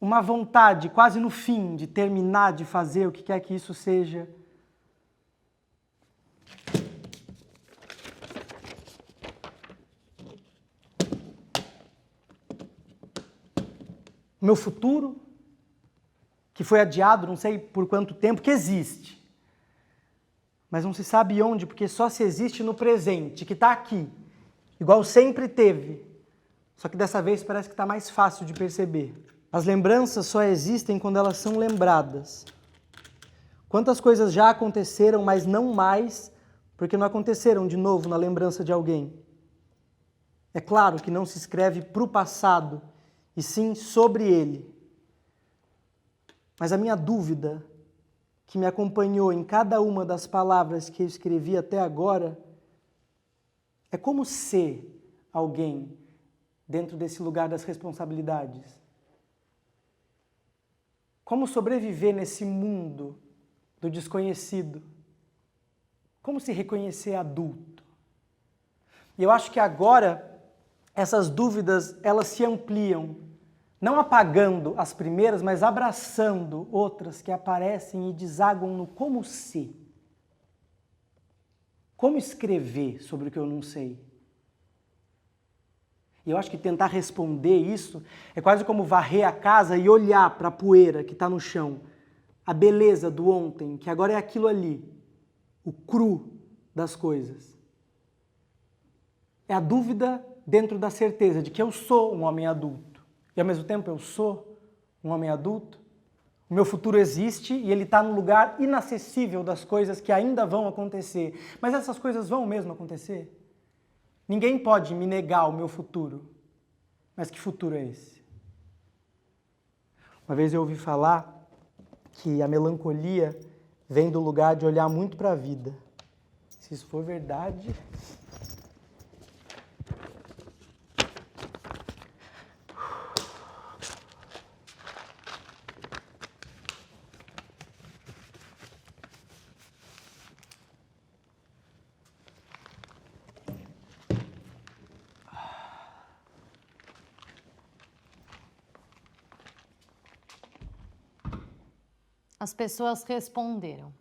uma vontade quase no fim de terminar de fazer o que quer que isso seja. O meu futuro, que foi adiado não sei por quanto tempo, que existe. mas não se sabe onde, porque só se existe no presente, que está aqui, igual sempre teve. Só que dessa vez parece que está mais fácil de perceber. As lembranças só existem quando elas são lembradas. Quantas coisas já aconteceram, mas não mais, porque não aconteceram de novo na lembrança de alguém. É claro que não se escreve para o passado, e sim sobre ele. Mas a minha dúvida, que me acompanhou em cada uma das palavras que eu escrevi até agora, é como ser alguém dentro desse lugar das responsabilidades. Como sobreviver nesse mundo do desconhecido? Como se reconhecer adulto? E eu acho que agora essas dúvidas, elas se ampliam, não apagando as primeiras, mas abraçando outras que aparecem e desaguam no como ser. Como escrever sobre o que eu não sei? E eu acho que tentar responder isso é quase como varrer a casa e olhar para a poeira que está no chão, a beleza do ontem, que agora é aquilo ali, o cru das coisas. É a dúvida dentro da certeza de que eu sou um homem adulto. E ao mesmo tempo eu sou um homem adulto. O meu futuro existe e ele está num lugar inacessível das coisas que ainda vão acontecer. Mas essas coisas vão mesmo acontecer? Ninguém pode me negar o meu futuro. Mas que futuro é esse? Uma vez eu ouvi falar que a melancolia vem do lugar de olhar muito para a vida. Se isso for verdade... As pessoas responderam.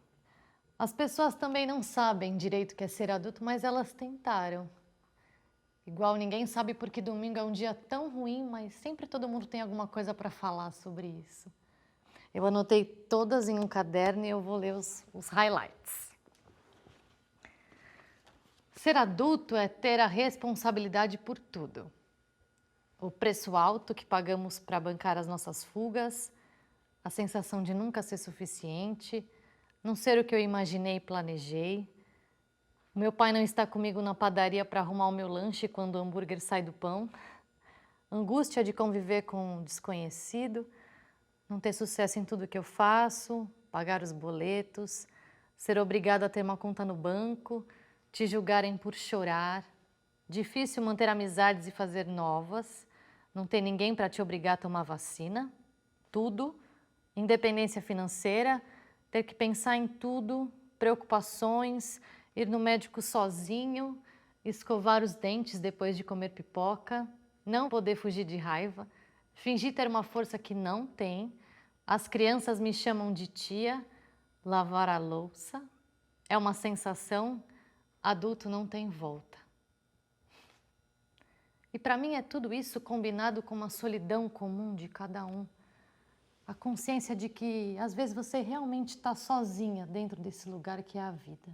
As pessoas também não sabem direito o que é ser adulto, mas elas tentaram. Igual ninguém sabe porque domingo é um dia tão ruim, mas sempre todo mundo tem alguma coisa para falar sobre isso. Eu anotei todas em um caderno e eu vou ler os highlights. Ser adulto é ter a responsabilidade por tudo. O preço alto que pagamos para bancar as nossas fugas, a sensação de nunca ser suficiente, não ser o que eu imaginei e planejei. O meu pai não está comigo na padaria para arrumar o meu lanche quando o hambúrguer sai do pão. Angústia de conviver com um desconhecido, não ter sucesso em tudo que eu faço, pagar os boletos, ser obrigada a ter uma conta no banco, te julgarem por chorar, difícil manter amizades e fazer novas, não ter ninguém para te obrigar a tomar vacina, tudo, independência financeira, ter que pensar em tudo, preocupações, ir no médico sozinho, escovar os dentes depois de comer pipoca, não poder fugir de raiva, fingir ter uma força que não tem, as crianças me chamam de tia, lavar a louça, é uma sensação, adulto não tem volta. E para mim é tudo isso combinado com uma solidão comum de cada um. A consciência de que, às vezes, você realmente está sozinha dentro desse lugar que é a vida.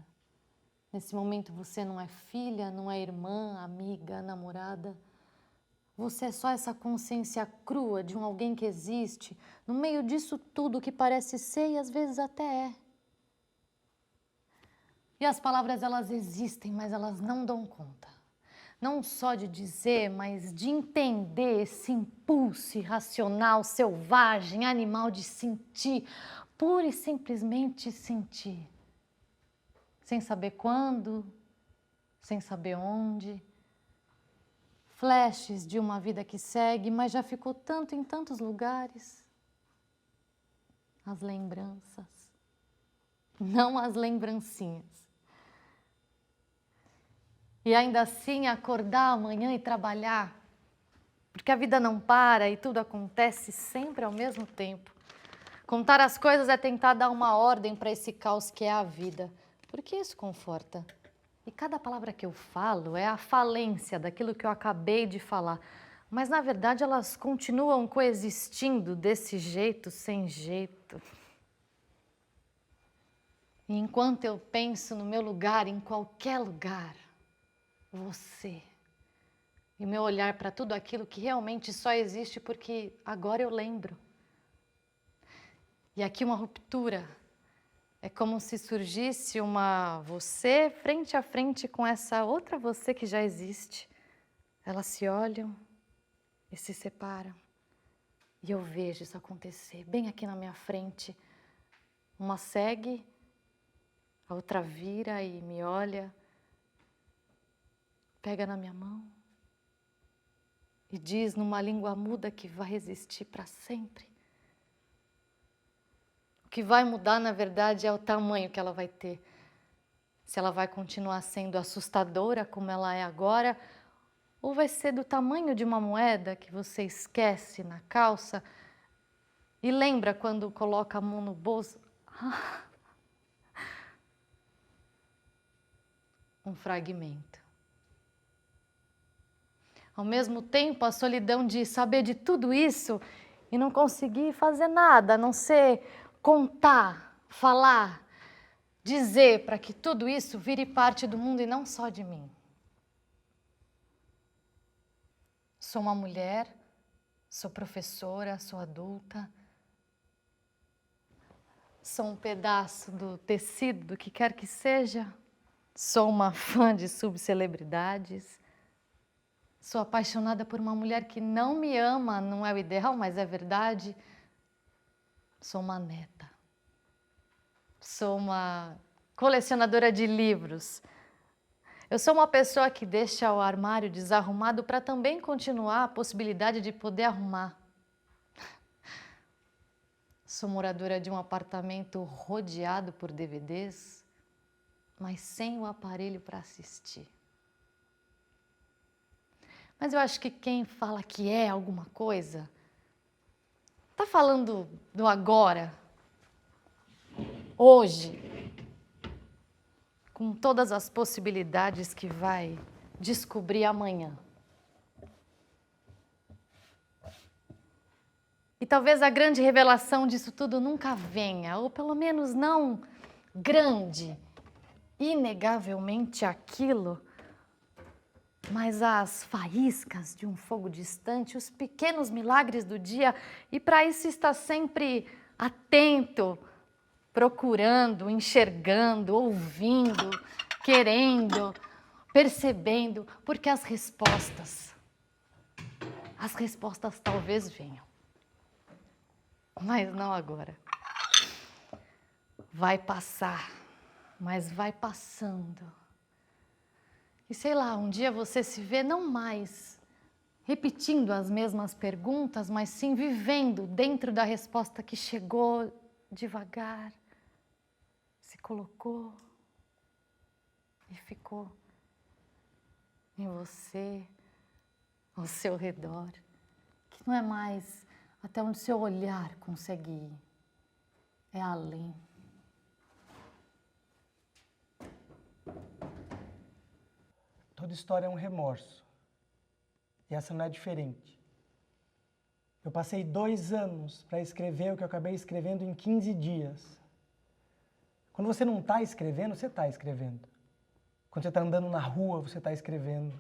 Nesse momento, você não é filha, não é irmã, amiga, namorada. Você é só essa consciência crua de um alguém que existe, no meio disso tudo que parece ser e, às vezes, até é. E as palavras, elas existem, mas elas não dão conta. Não só de dizer, mas de entender esse impulso irracional, selvagem, animal de sentir, pura e simplesmente sentir. Sem saber quando, sem saber onde. Flashes de uma vida que segue, mas já ficou tanto em tantos lugares. As lembranças, não as lembrancinhas. E ainda assim acordar amanhã e trabalhar, porque a vida não para e tudo acontece sempre ao mesmo tempo. Contar as coisas é tentar dar uma ordem para esse caos que é a vida, porque isso conforta. E cada palavra que eu falo é a falência daquilo que eu acabei de falar, mas na verdade elas continuam coexistindo desse jeito, sem jeito. E enquanto eu penso no meu lugar, em qualquer lugar, você. E meu olhar para tudo aquilo que realmente só existe porque agora eu lembro. E aqui uma ruptura. É como se surgisse uma você frente a frente com essa outra você que já existe. Elas se olham e se separam. E eu vejo isso acontecer bem aqui na minha frente. Uma segue, a outra vira e me olha, pega na minha mão e diz numa língua muda que vai existir para sempre. O que vai mudar, na verdade, é o tamanho que ela vai ter. Se ela vai continuar sendo assustadora como ela é agora, ou vai ser do tamanho de uma moeda que você esquece na calça e lembra quando coloca a mão no bolso. Um fragmento. Ao mesmo tempo, a solidão de saber de tudo isso e não conseguir fazer nada, a não ser contar, falar, dizer para que tudo isso vire parte do mundo e não só de mim. Sou uma mulher, sou professora, sou adulta, sou um pedaço do tecido, do que quer que seja, sou uma fã de subcelebridades, sou apaixonada por uma mulher que não me ama, não é o ideal, mas é verdade. Sou uma neta. Sou uma colecionadora de livros. Eu sou uma pessoa que deixa o armário desarrumado para também continuar a possibilidade de poder arrumar. Sou moradora de um apartamento rodeado por DVDs, mas sem o aparelho para assistir. Mas eu acho que quem fala que é alguma coisa, está falando do agora, hoje, com todas as possibilidades que vai descobrir amanhã. E talvez a grande revelação disso tudo nunca venha, ou pelo menos não grande, inegavelmente aquilo, mas as faíscas de um fogo distante, os pequenos milagres do dia, e para isso está sempre atento, procurando, enxergando, ouvindo, querendo, percebendo, porque as respostas talvez venham, mas não agora. Vai passar, mas vai passando. E sei lá, um dia você se vê não mais repetindo as mesmas perguntas, mas sim vivendo dentro da resposta que chegou devagar, se colocou e ficou em você, ao seu redor, que não é mais até onde seu olhar consegue ir, é além. Toda história é um remorso. E essa não é diferente. Eu passei 2 anos para escrever o que eu acabei escrevendo em 15 dias. Quando você não está escrevendo, você está escrevendo. Quando você está andando na rua, você está escrevendo.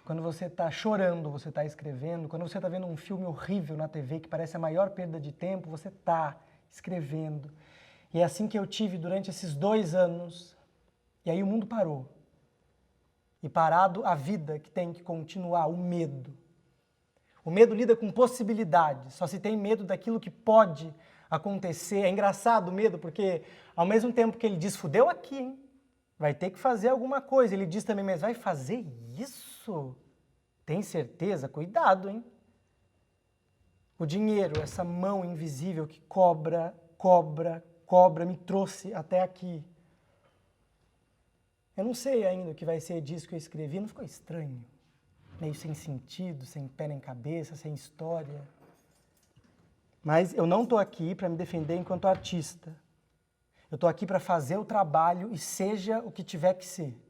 Quando você está chorando, você está escrevendo. Quando você está vendo um filme horrível na TV que parece a maior perda de tempo, você está escrevendo. E é assim que eu tive durante esses 2 anos. E aí o mundo parou. E parado a vida que tem que continuar, o medo. O medo lida com possibilidades, só se tem medo daquilo que pode acontecer. É engraçado o medo, porque ao mesmo tempo que ele diz, fudeu aqui, hein? Vai ter que fazer alguma coisa. Ele diz também, mas vai fazer isso? Tem certeza? Cuidado, hein? O dinheiro, essa mão invisível que cobra, me trouxe até aqui. Eu não sei ainda o que vai ser disso que eu escrevi, não ficou estranho? Meio sem sentido, sem pé nem cabeça, sem história. Mas eu não estou aqui para me defender enquanto artista. Eu estou aqui para fazer o trabalho e seja o que tiver que ser.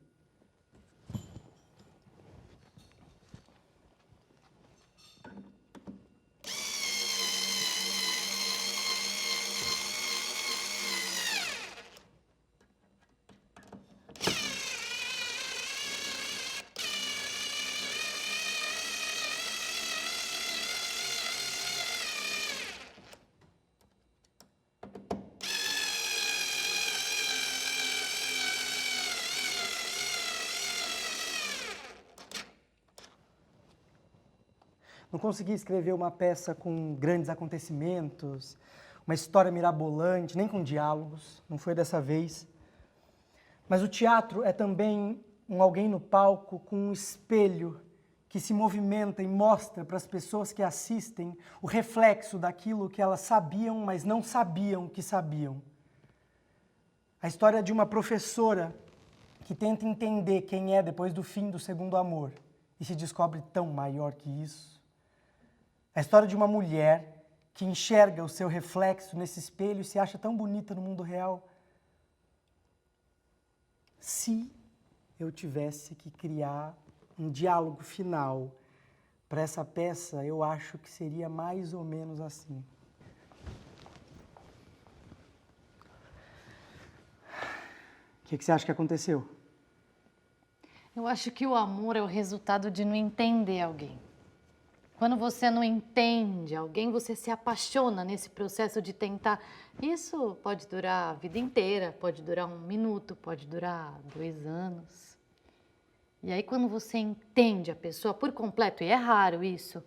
Não consegui escrever uma peça com grandes acontecimentos, uma história mirabolante, nem com diálogos, não foi dessa vez. Mas o teatro é também um alguém no palco com um espelho que se movimenta e mostra para as pessoas que assistem o reflexo daquilo que elas sabiam, mas não sabiam que sabiam. A história de uma professora que tenta entender quem é depois do fim do segundo amor e se descobre tão maior que isso. A história de uma mulher que enxerga o seu reflexo nesse espelho e se acha tão bonita no mundo real. Se eu tivesse que criar um diálogo final para essa peça, eu acho que seria mais ou menos assim. O que você acha que aconteceu? Eu acho que o amor é o resultado de não entender alguém. Quando você não entende alguém, você se apaixona nesse processo de tentar. Isso pode durar a vida inteira, pode durar 1 minuto, pode durar 2 anos. E aí, quando você entende a pessoa por completo, e é raro isso,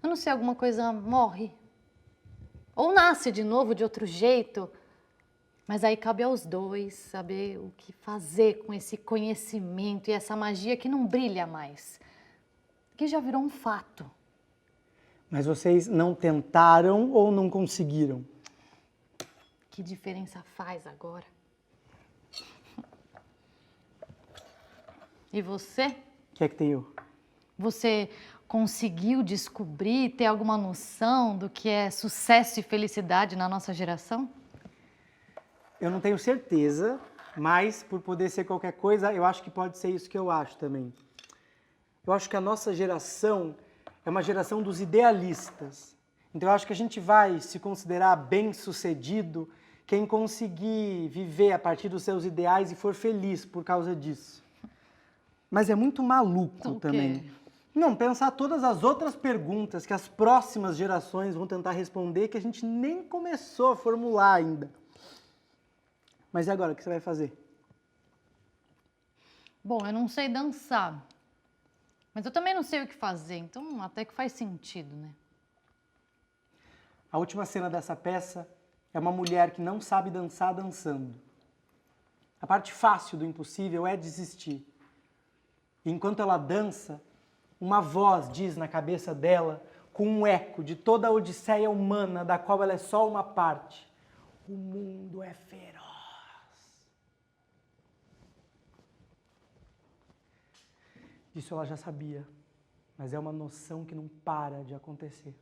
eu não sei, alguma coisa morre. Ou nasce de novo de outro jeito. Mas aí cabe aos dois saber o que fazer com esse conhecimento e essa magia que não brilha mais, que já virou um fato. Mas vocês não tentaram ou não conseguiram? Que diferença faz agora? E você? O que é que tem eu? Você conseguiu descobrir, ter alguma noção do que é sucesso e felicidade na nossa geração? Eu não tenho certeza, mas por poder ser qualquer coisa, eu acho que pode ser isso que eu acho também. Eu acho que a nossa geração é uma geração dos idealistas. Então eu acho que a gente vai se considerar bem-sucedido quem conseguir viver a partir dos seus ideais e for feliz por causa disso. Mas é muito maluco O quê? também. Não, pensar todas as outras perguntas que as próximas gerações vão tentar responder que a gente nem começou a formular ainda. Mas e agora, o que você vai fazer? Bom, eu não sei dançar, mas eu também não sei o que fazer, então até que faz sentido, né? A última cena dessa peça é uma mulher que não sabe dançar dançando. A parte fácil do impossível é desistir. E enquanto ela dança, uma voz diz na cabeça dela, com um eco de toda a odisseia humana, da qual ela é só uma parte: o mundo é feroz. Isso ela já sabia, mas é uma noção que não para de acontecer.